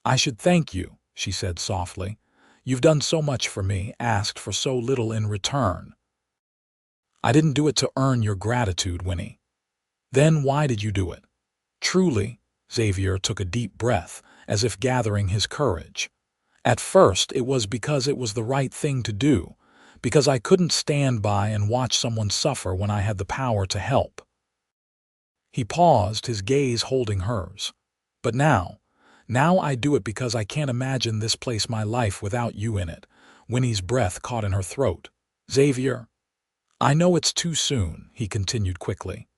I should thank you, she said softly. You've done so much for me, asked for so little in return. I didn't do it to earn your gratitude, Winnie. Then why did you do it? Truly, Xavier took a deep breath, as if gathering his courage. At first, it was because it was the right thing to do, because I couldn't stand by and watch someone suffer when I had the power to help. He paused, his gaze holding hers. But now I do it because I can't imagine this place my life without you in it. Winnie's breath caught in her throat. Xavier, I know it's too soon, he continued quickly.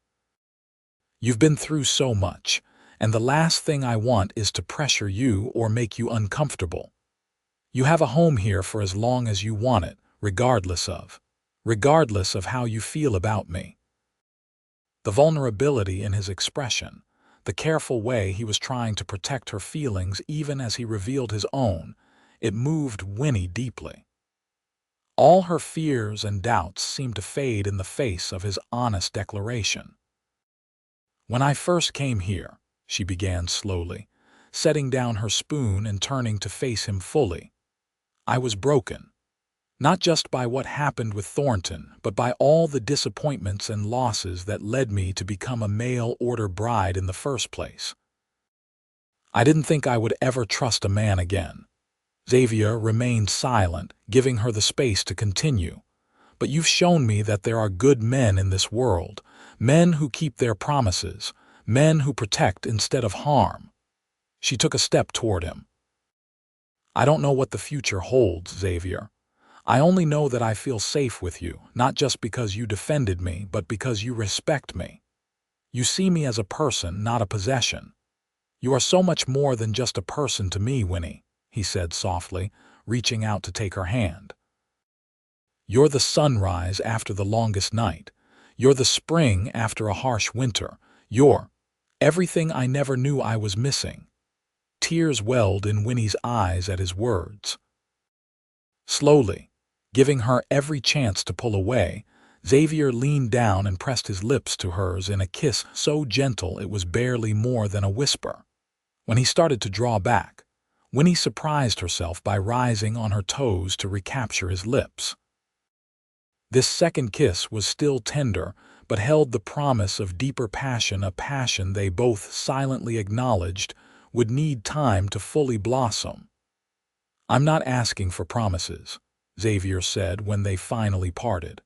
You've been through so much, and the last thing I want is to pressure you or make you uncomfortable. You have a home here for as long as you want it, regardless of how you feel about me. The vulnerability in his expression, the careful way he was trying to protect her feelings even as he revealed his own, it moved Winnie deeply. All her fears and doubts seemed to fade in the face of his honest declaration. When I first came here, she began slowly, setting down her spoon and turning to face him fully, I was broken. Not just by what happened with Thornton, but by all the disappointments and losses that led me to become a mail-order bride in the first place. I didn't think I would ever trust a man again. Xavier remained silent, giving her the space to continue. But you've shown me that there are good men in this world, men who keep their promises, men who protect instead of harm. She took a step toward him. I don't know what the future holds, Xavier. I only know that I feel safe with you, not just because you defended me, but because you respect me. You see me as a person, not a possession. You are so much more than just a person to me, Winnie, he said softly, reaching out to take her hand. You're the sunrise after the longest night. You're the spring after a harsh winter. You're everything I never knew I was missing. Tears welled in Winnie's eyes at his words. Slowly, giving her every chance to pull away, Xavier leaned down and pressed his lips to hers in a kiss so gentle it was barely more than a whisper. When he started to draw back, Winnie surprised herself by rising on her toes to recapture his lips. This second kiss was still tender, but held the promise of deeper passion, a passion they both silently acknowledged would need time to fully blossom. I'm not asking for promises, Xavier said when they finally parted.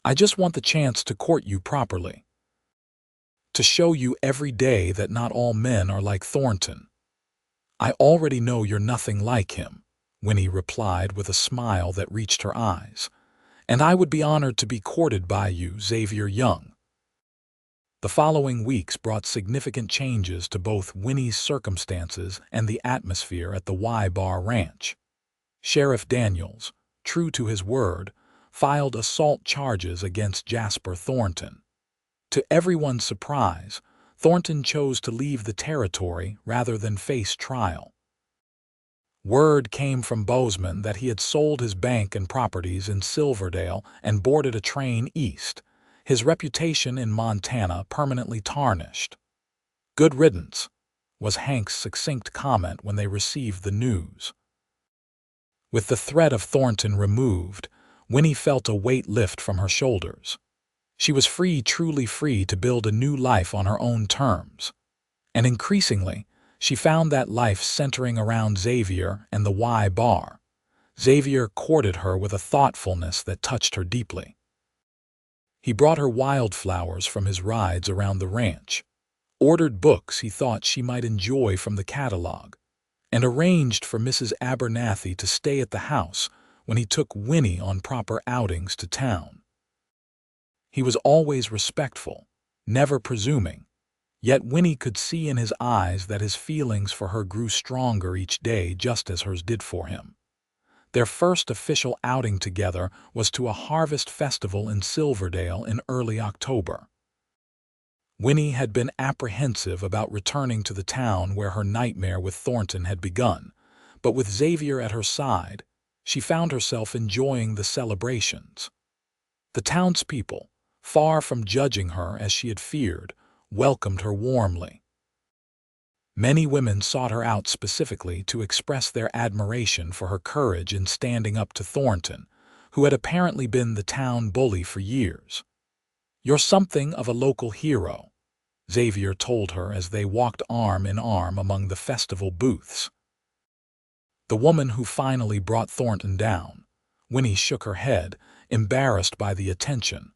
I just want the chance to court you properly. To show you every day that not all men are like Thornton. I already know you're nothing like him, Winnie replied with a smile that reached her eyes. And I would be honored to be courted by you, Xavier Young. The following weeks brought significant changes to both Winnie's circumstances and the atmosphere at the Y-Bar Ranch. Sheriff Daniels, true to his word, filed assault charges against Jasper Thornton. To everyone's surprise, Thornton chose to leave the territory rather than face trial. Word came from Bozeman that he had sold his bank and properties in Silverdale and boarded a train east, his reputation in Montana permanently tarnished. Good riddance, was Hank's succinct comment when they received the news. With the threat of Thornton removed, Winnie felt a weight lift from her shoulders. She was free, truly free, to build a new life on her own terms. And increasingly, she found that life centering around Xavier and the Y-Bar. Xavier courted her with a thoughtfulness that touched her deeply. He brought her wildflowers from his rides around the ranch, ordered books he thought she might enjoy from the catalog, and arranged for Mrs. Abernathy to stay at the house when he took Winnie on proper outings to town. He was always respectful, never presuming, Yet Winnie could see in his eyes that his feelings for her grew stronger each day, just as hers did for him. Their first official outing together was to a harvest festival in Silverdale in early October. Winnie had been apprehensive about returning to the town where her nightmare with Thornton had begun, but with Xavier at her side, she found herself enjoying the celebrations. The townspeople, far from judging her as she had feared, welcomed her warmly. Many women sought her out specifically to express their admiration for her courage in standing up to Thornton, who had apparently been the town bully for years. "You're something of a local hero," Xavier told her as they walked arm in arm among the festival booths. The woman who finally brought Thornton down. Winnie shook her head, embarrassed by the attention.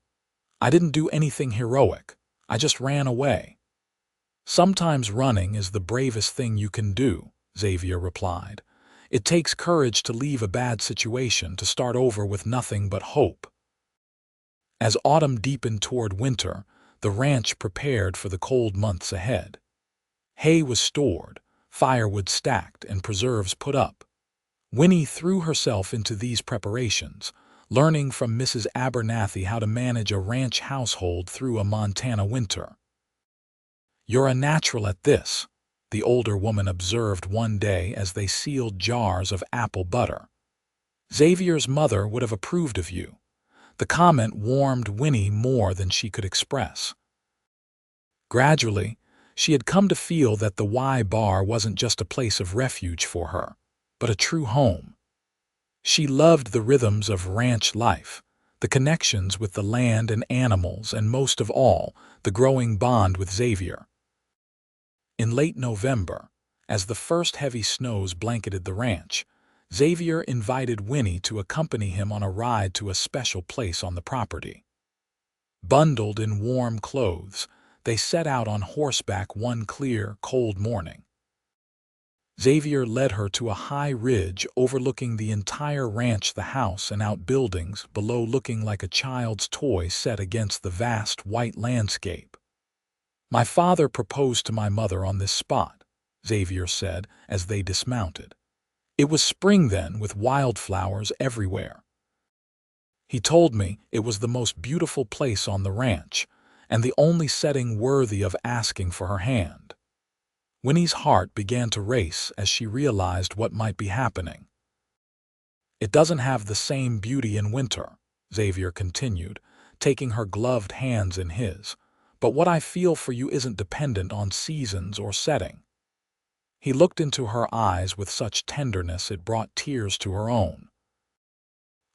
"I didn't do anything heroic. I just ran away." "Sometimes running is the bravest thing you can do," Xavier replied. "It takes courage to leave a bad situation to start over with nothing but hope." As autumn deepened toward winter, the ranch prepared for the cold months ahead. Hay was stored, firewood stacked, and preserves put up. Winnie threw herself into these preparations, learning from Mrs. Abernathy how to manage a ranch household through a Montana winter. "You're a natural at this," the older woman observed one day as they sealed jars of apple butter. "Xavier's mother would have approved of you." The comment warmed Winnie more than she could express. Gradually, she had come to feel that the Y Bar wasn't just a place of refuge for her, but a true home. She loved the rhythms of ranch life, the connections with the land and animals, and most of all, the growing bond with Xavier. In late November, as the first heavy snows blanketed the ranch, Xavier invited Winnie to accompany him on a ride to a special place on the property. Bundled in warm clothes, they set out on horseback one clear, cold morning. Xavier led her to a high ridge overlooking the entire ranch, the house and outbuildings below looking like a child's toy set against the vast white landscape. "My father proposed to my mother on this spot," Xavier said as they dismounted. "It was spring then, with wildflowers everywhere. He told me it was the most beautiful place on the ranch, and the only setting worthy of asking for her hand." Winnie's heart began to race as she realized what might be happening. "It doesn't have the same beauty in winter," Xavier continued, taking her gloved hands in his, "but what I feel for you isn't dependent on seasons or setting." He looked into her eyes with such tenderness it brought tears to her own.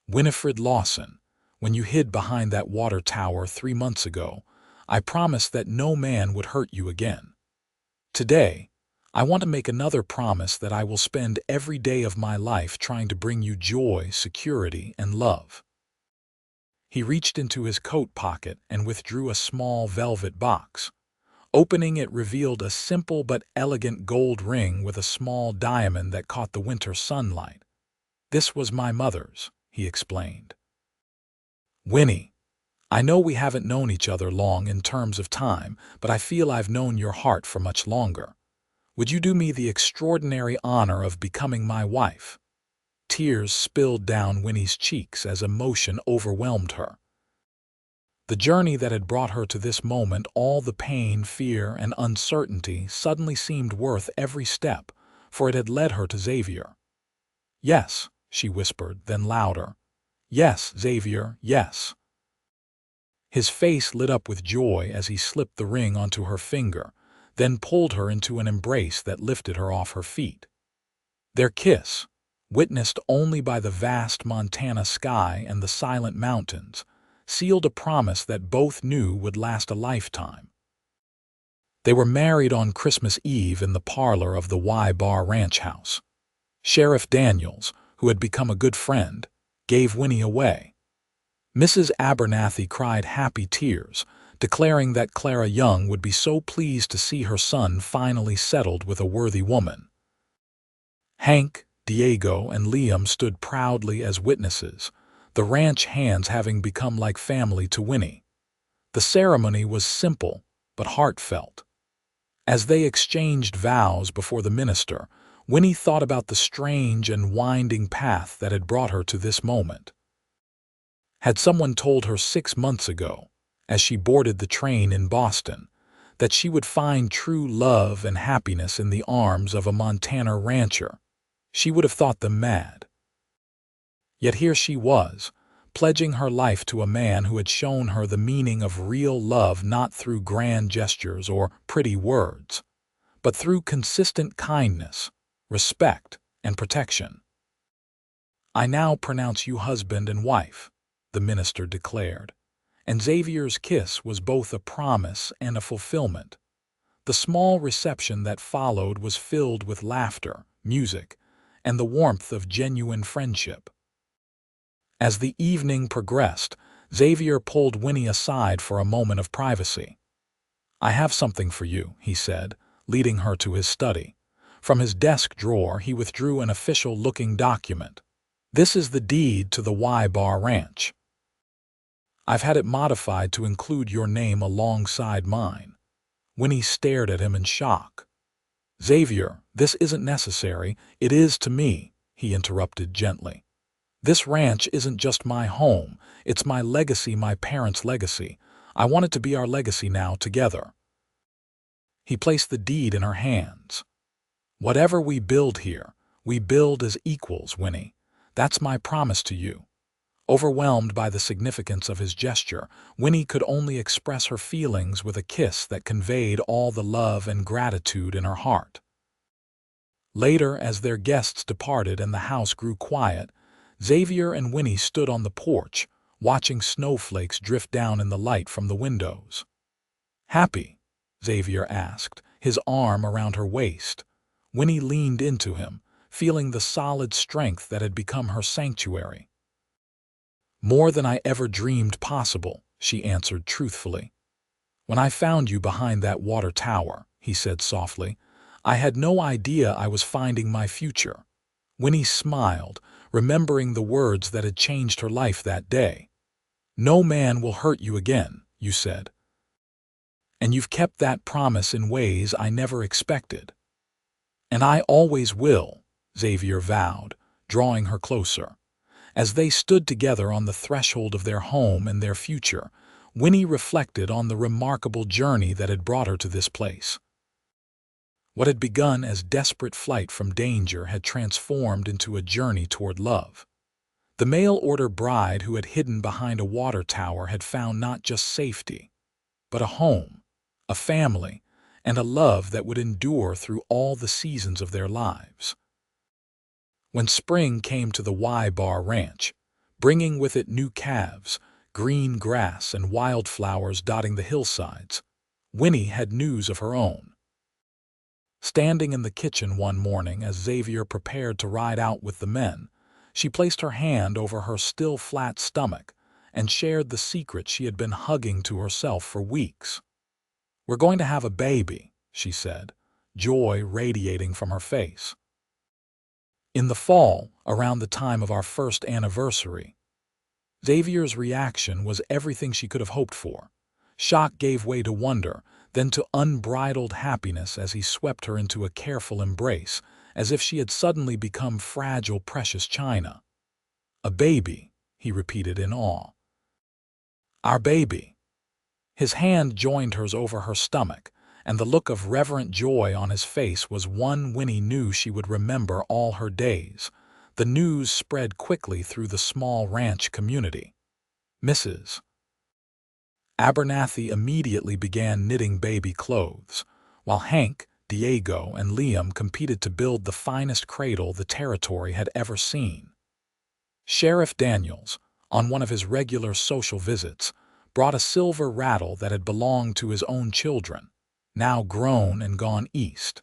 "Winifred Lawson, when you hid behind that water tower 3 months ago, I promised that no man would hurt you again. Today, I want to make another promise that I will spend every day of my life trying to bring you joy, security, and love." He reached into his coat pocket and withdrew a small velvet box. Opening it revealed a simple but elegant gold ring with a small diamond that caught the winter sunlight. "This was my mother's," he explained. "Winnie, I know we haven't known each other long in terms of time, but I feel I've known your heart for much longer. Would you do me the extraordinary honor of becoming my wife?" Tears spilled down Winnie's cheeks as emotion overwhelmed her. The journey that had brought her to this moment, all the pain, fear, and uncertainty, suddenly seemed worth every step, for it had led her to Xavier. "Yes," she whispered, then louder. "Yes, Xavier, yes." His face lit up with joy as he slipped the ring onto her finger, then pulled her into an embrace that lifted her off her feet. Their kiss, witnessed only by the vast Montana sky and the silent mountains, sealed a promise that both knew would last a lifetime. They were married on Christmas Eve in the parlor of the Y Bar ranch house. Sheriff Daniels, who had become a good friend, gave Winnie away. Mrs. Abernathy cried happy tears, declaring that Clara Young would be so pleased to see her son finally settled with a worthy woman. Hank, Diego, and Liam stood proudly as witnesses, the ranch hands having become like family to Winnie. The ceremony was simple but heartfelt. As they exchanged vows before the minister, Winnie thought about the strange and winding path that had brought her to this moment. Had someone told her 6 months ago, as she boarded the train in Boston, that she would find true love and happiness in the arms of a Montana rancher, she would have thought them mad. Yet here she was, pledging her life to a man who had shown her the meaning of real love not through grand gestures or pretty words, but through consistent kindness, respect, and protection. "I now pronounce you husband and wife," the minister declared, and Xavier's kiss was both a promise and a fulfillment. The small reception that followed was filled with laughter, music, and the warmth of genuine friendship. As the evening progressed, Xavier pulled Winnie aside for a moment of privacy. "I have something for you," he said, leading her to his study. From his desk drawer he withdrew an official-looking document. "This is the deed to the Y-Bar Ranch. I've had it modified to include your name alongside mine." Winnie stared at him in shock. "Xavier, this isn't necessary. It is to me," he interrupted gently. "This ranch isn't just my home. It's my legacy, my parents' legacy. I want it to be our legacy now, together." He placed the deed in her hands. "Whatever we build here, we build as equals, Winnie. That's my promise to you." Overwhelmed by the significance of his gesture, Winnie could only express her feelings with a kiss that conveyed all the love and gratitude in her heart. Later, as their guests departed and the house grew quiet, Xavier and Winnie stood on the porch, watching snowflakes drift down in the light from the windows. "Happy?" Xavier asked, his arm around her waist. Winnie leaned into him, feeling the solid strength that had become her sanctuary. "More than I ever dreamed possible," she answered truthfully. "When I found you behind that water tower," he said softly, "I had no idea I was finding my future." Winnie smiled, remembering the words that had changed her life that day. "No man will hurt you again," you said. "And you've kept that promise in ways I never expected." "And I always will," Xavier vowed, drawing her closer. As they stood together on the threshold of their home and their future, Winnie reflected on the remarkable journey that had brought her to this place. What had begun as desperate flight from danger had transformed into a journey toward love. The mail-order bride who had hidden behind a water tower had found not just safety, but a home, a family, and a love that would endure through all the seasons of their lives. When spring came to the Y-Bar Ranch, bringing with it new calves, green grass, and wildflowers dotting the hillsides, Winnie had news of her own. Standing in the kitchen one morning as Xavier prepared to ride out with the men, she placed her hand over her still flat stomach and shared the secret she had been hugging to herself for weeks. "We're going to have a baby," she said, joy radiating from her face. "In the fall, around the time of our first anniversary." Xavier's reaction was everything she could have hoped for. Shock gave way to wonder, then to unbridled happiness as he swept her into a careful embrace, as if she had suddenly become fragile, precious china. "A baby," he repeated in awe. "Our baby." His hand joined hers over her stomach, and the look of reverent joy on his face was one Winnie knew she would remember all her days. The news spread quickly through the small ranch community. Mrs. Abernathy immediately began knitting baby clothes, while Hank, Diego, and Liam competed to build the finest cradle the territory had ever seen. Sheriff Daniels, on one of his regular social visits, brought a silver rattle that had belonged to his own children, now grown and gone east.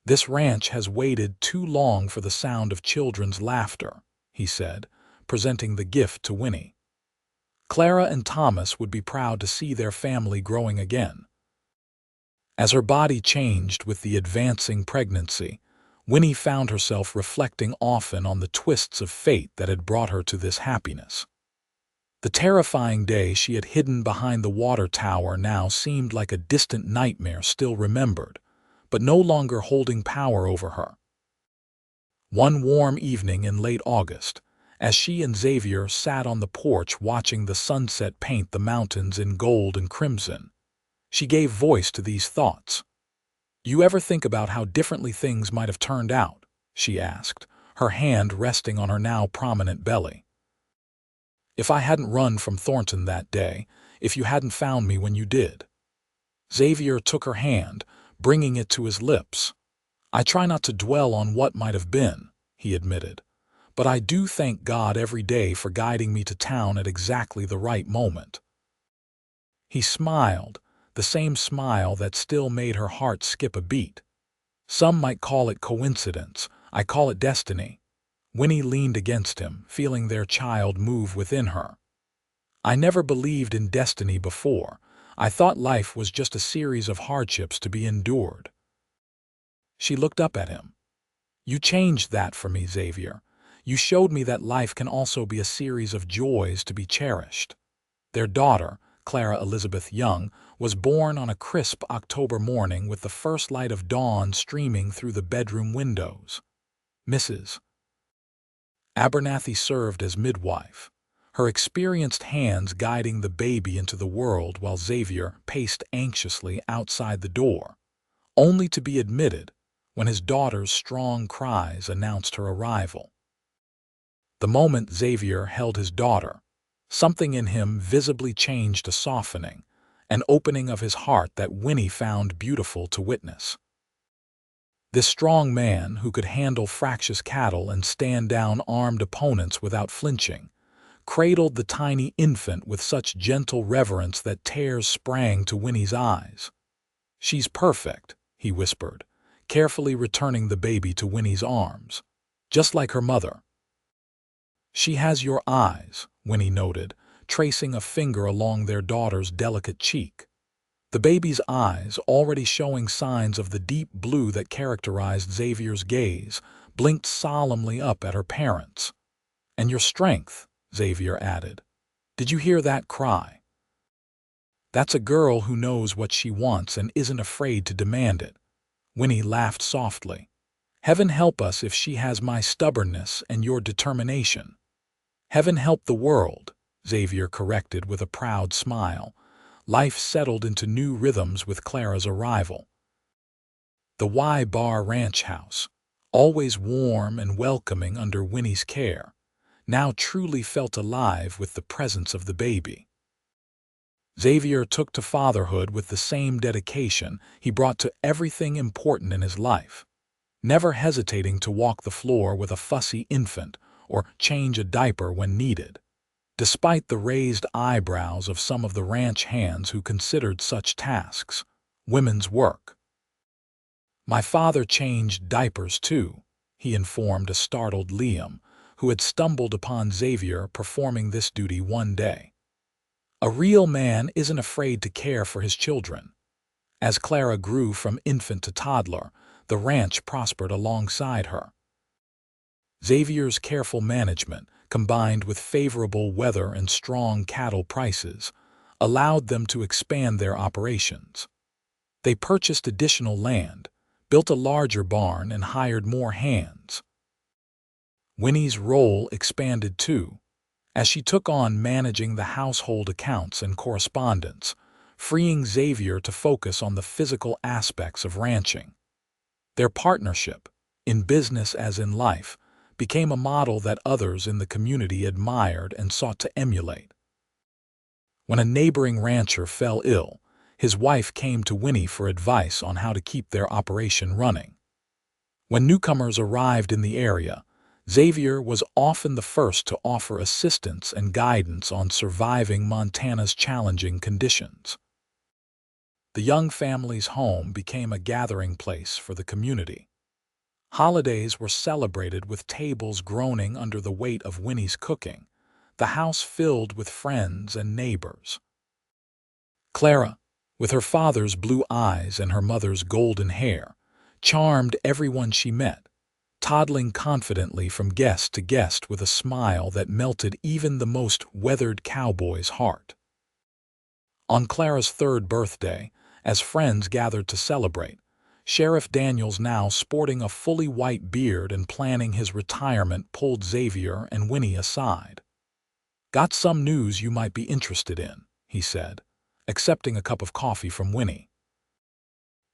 "This ranch has waited too long for the sound of children's laughter," he said, presenting the gift to Winnie. Clara and Thomas would be proud to see their family growing again. As her body changed with the advancing pregnancy, Winnie found herself reflecting often on the twists of fate that had brought her to this happiness. The terrifying day she had hidden behind the water tower now seemed like a distant nightmare still remembered, but no longer holding power over her. One warm evening in late August, as she and Xavier sat on the porch watching the sunset paint the mountains in gold and crimson, she gave voice to these thoughts. "You ever think about how differently things might have turned out?" she asked, her hand resting on her now prominent belly. "If I hadn't run from Thornton that day, if you hadn't found me when you did." Xavier took her hand, bringing it to his lips. "I try not to dwell on what might have been," he admitted, "but I do thank God every day for guiding me to town at exactly the right moment." He smiled, the same smile that still made her heart skip a beat. "Some might call it coincidence, I call it destiny." Winnie leaned against him, feeling their child move within her. "I never believed in destiny before. I thought life was just a series of hardships to be endured." She looked up at him. "You changed that for me, Xavier. You showed me that life can also be a series of joys to be cherished." Their daughter, Clara Elizabeth Young, was born on a crisp October morning with the first light of dawn streaming through the bedroom windows. Mrs. Abernathy served as midwife, her experienced hands guiding the baby into the world while Xavier paced anxiously outside the door, only to be admitted when his daughter's strong cries announced her arrival. The moment Xavier held his daughter, something in him visibly changed, a softening, an opening of his heart that Winnie found beautiful to witness. This strong man, who could handle fractious cattle and stand down armed opponents without flinching, cradled the tiny infant with such gentle reverence that tears sprang to Winnie's eyes. "She's perfect," he whispered, carefully returning the baby to Winnie's arms, "just like her mother." "She has your eyes," Winnie noted, tracing a finger along their daughter's delicate cheek. The baby's eyes, already showing signs of the deep blue that characterized Xavier's gaze, blinked solemnly up at her parents. "And your strength," Xavier added. "Did you hear that cry? That's a girl who knows what she wants and isn't afraid to demand it." Winnie laughed softly. "Heaven help us if she has my stubbornness and your determination." "Heaven help the world," Xavier corrected with a proud smile. Life settled into new rhythms with Clara's arrival. The Y-Bar Ranch house, always warm and welcoming under Winnie's care, now truly felt alive with the presence of the baby. Xavier took to fatherhood with the same dedication he brought to everything important in his life, never hesitating to walk the floor with a fussy infant or change a diaper when needed, despite the raised eyebrows of some of the ranch hands who considered such tasks women's work. "My father changed diapers too," he informed a startled Liam, who had stumbled upon Xavier performing this duty one day. A real man isn't afraid to care for his children. As Clara grew from infant to toddler, the ranch prospered alongside her. Xavier's careful management, combined with favorable weather and strong cattle prices, allowed them to expand their operations. They purchased additional land, built a larger barn, and hired more hands. Winnie's role expanded too, as she took on managing the household accounts and correspondence, freeing Xavier to focus on the physical aspects of ranching. Their partnership, in business as in life, became a model that others in the community admired and sought to emulate. When a neighboring rancher fell ill, his wife came to Winnie for advice on how to keep their operation running. When newcomers arrived in the area, Xavier was often the first to offer assistance and guidance on surviving Montana's challenging conditions. The Young family's home became a gathering place for the community. Holidays were celebrated with tables groaning under the weight of Winnie's cooking, the house filled with friends and neighbors. Clara, with her father's blue eyes and her mother's golden hair, charmed everyone she met, toddling confidently from guest to guest with a smile that melted even the most weathered cowboy's heart. On Clara's third birthday, as friends gathered to celebrate, Sheriff Daniels, now sporting a fully white beard and planning his retirement, pulled Xavier and Winnie aside. "Got some news you might be interested in," he said, accepting a cup of coffee from Winnie.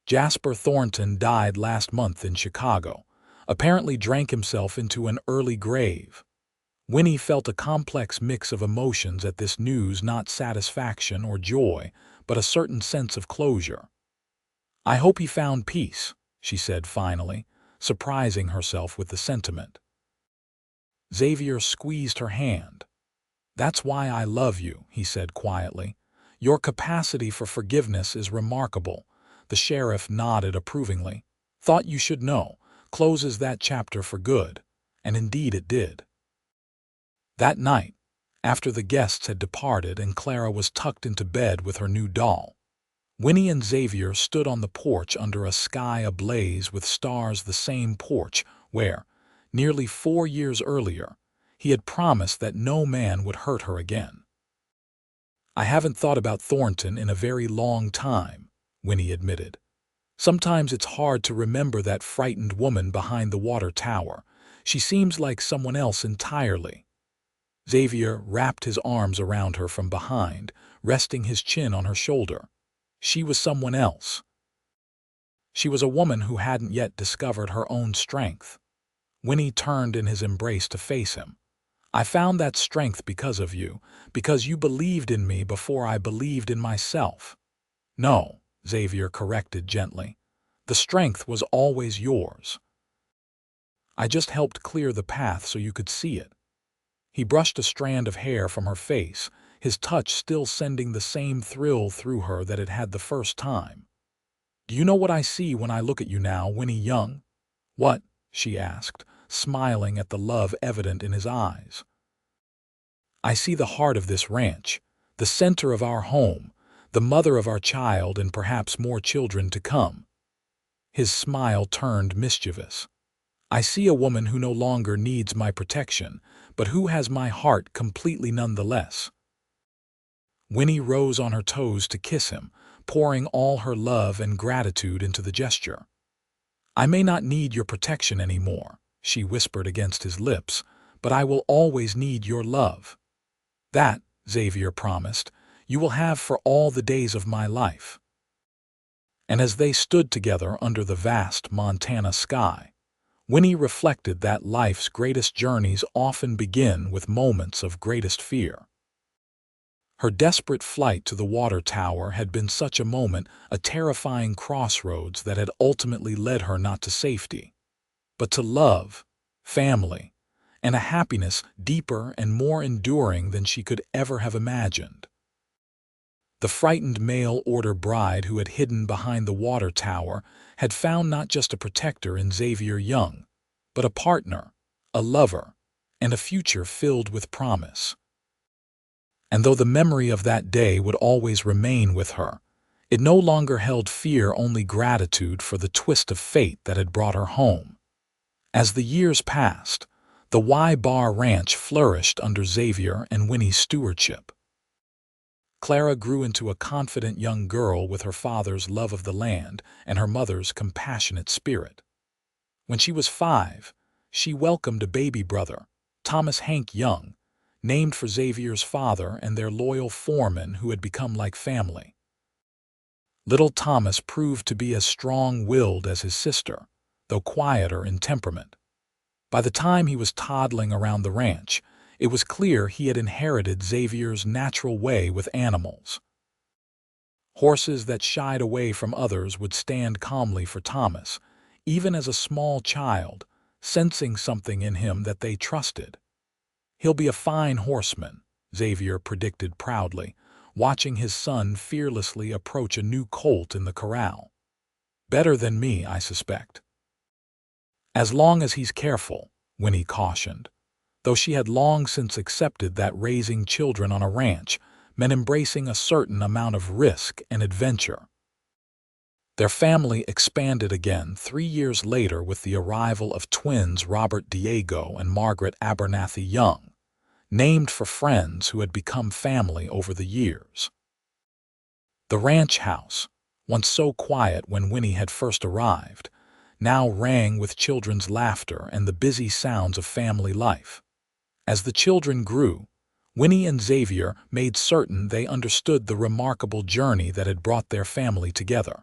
"Jasper Thornton died last month in Chicago, apparently drank himself into an early grave." Winnie felt a complex mix of emotions at this news, not satisfaction or joy, but a certain sense of closure. "I hope he found peace," she said finally, surprising herself with the sentiment. Xavier squeezed her hand. "That's why I love you," he said quietly. "Your capacity for forgiveness is remarkable." The sheriff nodded approvingly. "Thought you should know. Closes that chapter for good." And indeed it did. That night, after the guests had departed and Clara was tucked into bed with her new doll, Winnie and Xavier stood on the porch under a sky ablaze with stars, the same porch where, nearly 4 years earlier, he had promised that no man would hurt her again. "I haven't thought about Thornton in a very long time," Winnie admitted. "Sometimes it's hard to remember that frightened woman behind the water tower. She seems like someone else entirely." Xavier wrapped his arms around her from behind, resting his chin on her shoulder. She was someone else. She was a woman who hadn't yet discovered her own strength. Winnie turned in his embrace to face him. "I found that strength because of you, because you believed in me before I believed in myself." "No," Xavier corrected gently. "The strength was always yours. I just helped clear the path so you could see it." He brushed a strand of hair from her face, his touch still sending the same thrill through her that it had the first time. "Do you know what I see when I look at you now, Winnie Young?" "What?" she asked, smiling at the love evident in his eyes. "I see the heart of this ranch, the center of our home, the mother of our child and perhaps more children to come." His smile turned mischievous. "I see a woman who no longer needs my protection, but who has my heart completely nonetheless." Winnie rose on her toes to kiss him, pouring all her love and gratitude into the gesture. "I may not need your protection anymore," she whispered against his lips, "but I will always need your love." "That," Xavier promised, "you will have for all the days of my life." And as they stood together under the vast Montana sky, Winnie reflected that life's greatest journeys often begin with moments of greatest fear. Her desperate flight to the water tower had been such a moment, a terrifying crossroads that had ultimately led her not to safety, but to love, family, and a happiness deeper and more enduring than she could ever have imagined. The frightened mail-order bride who had hidden behind the water tower had found not just a protector in Xavier Young, but a partner, a lover, and a future filled with promise. And though the memory of that day would always remain with her, it no longer held fear, only gratitude for the twist of fate that had brought her home. As the years passed, the Y-Bar Ranch flourished under Xavier and Winnie's stewardship. Clara grew into a confident young girl with her father's love of the land and her mother's compassionate spirit. When she was 5, she welcomed a baby brother, Thomas Hank Young, named for Xavier's father and their loyal foreman who had become like family. Little Thomas proved to be as strong-willed as his sister, though quieter in temperament. By the time he was toddling around the ranch, it was clear he had inherited Xavier's natural way with animals. Horses that shied away from others would stand calmly for Thomas, even as a small child, sensing something in him that they trusted. "He'll be a fine horseman," Xavier predicted proudly, watching his son fearlessly approach a new colt in the corral. "Better than me, I suspect." "As long as he's careful," Winnie cautioned, though she had long since accepted that raising children on a ranch meant embracing a certain amount of risk and adventure. Their family expanded again 3 years later with the arrival of twins Robert Diego and Margaret Abernathy Young, named for friends who had become family over the years. The ranch house, once so quiet when Winnie had first arrived, now rang with children's laughter and the busy sounds of family life. As the children grew, Winnie and Xavier made certain they understood the remarkable journey that had brought their family together.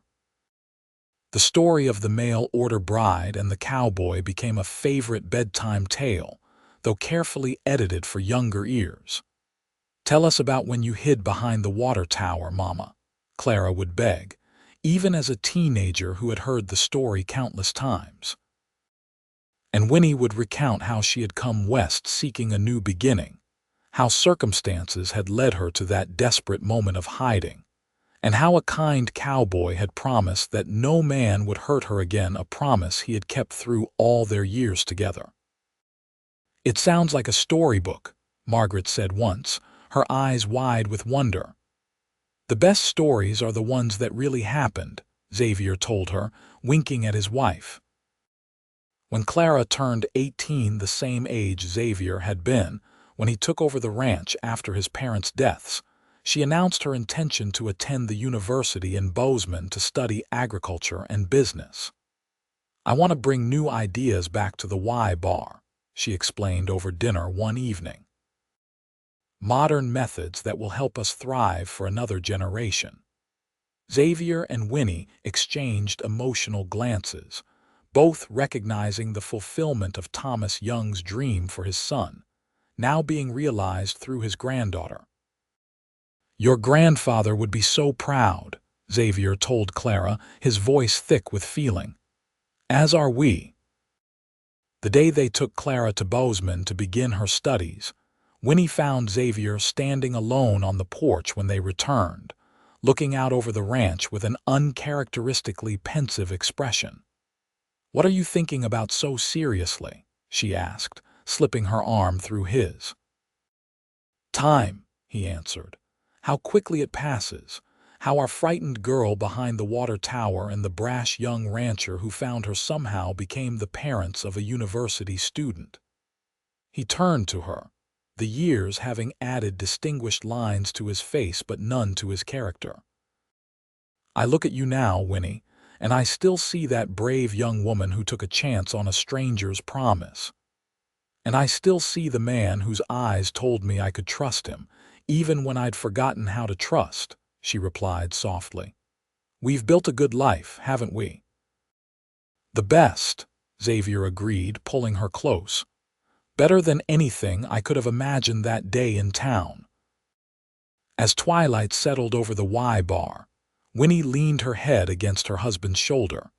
The story of the mail-order bride and the cowboy became a favorite bedtime tale, though carefully edited for younger ears. "Tell us about when you hid behind the water tower, Mama," Clara would beg, even as a teenager who had heard the story countless times. And Winnie would recount how she had come west seeking a new beginning, how circumstances had led her to that desperate moment of hiding, and how a kind cowboy had promised that no man would hurt her again, a promise he had kept through all their years together. "It sounds like a storybook," Margaret said once, her eyes wide with wonder. "The best stories are the ones that really happened," Xavier told her, winking at his wife. When Clara turned 18, the same age Xavier had been when he took over the ranch after his parents' deaths, she announced her intention to attend the university in Bozeman to study agriculture and business. "I want to bring new ideas back to the Y bar," she explained over dinner one evening. "Modern methods that will help us thrive for another generation." Xavier and Winnie exchanged emotional glances, both recognizing the fulfillment of Thomas Young's dream for his son, now being realized through his granddaughter. "Your grandfather would be so proud," Xavier told Clara, his voice thick with feeling. "As are we." The day they took Clara to Bozeman to begin her studies, Winnie found Xavier standing alone on the porch when they returned, looking out over the ranch with an uncharacteristically pensive expression. "What are you thinking about so seriously?" she asked, slipping her arm through his. "Time," he answered. "How quickly it passes. How our frightened girl behind the water tower and the brash young rancher who found her somehow became the parents of a university student." He turned to her, the years having added distinguished lines to his face but none to his character. "I look at you now, Winnie, and I still see that brave young woman who took a chance on a stranger's promise. And I still see the man whose eyes told me I could trust him, even when I'd forgotten how to trust," she replied softly. "We've built a good life, haven't we?" "The best," Xavier agreed, pulling her close. "Better than anything I could have imagined that day in town." As twilight settled over the Y bar, Winnie leaned her head against her husband's shoulder,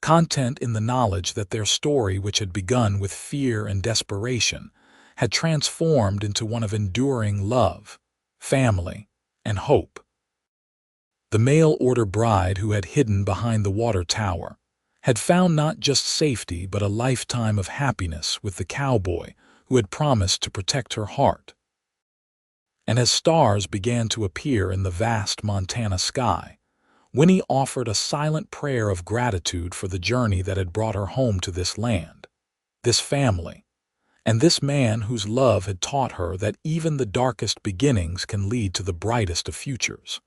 content in the knowledge that their story, which had begun with fear and desperation, had transformed into one of enduring love, family, and hope. The mail-order bride who had hidden behind the water tower had found not just safety but a lifetime of happiness with the cowboy who had promised to protect her heart. And as stars began to appear in the vast Montana sky, Winnie offered a silent prayer of gratitude for the journey that had brought her home to this land, this family, and this man whose love had taught her that even the darkest beginnings can lead to the brightest of futures.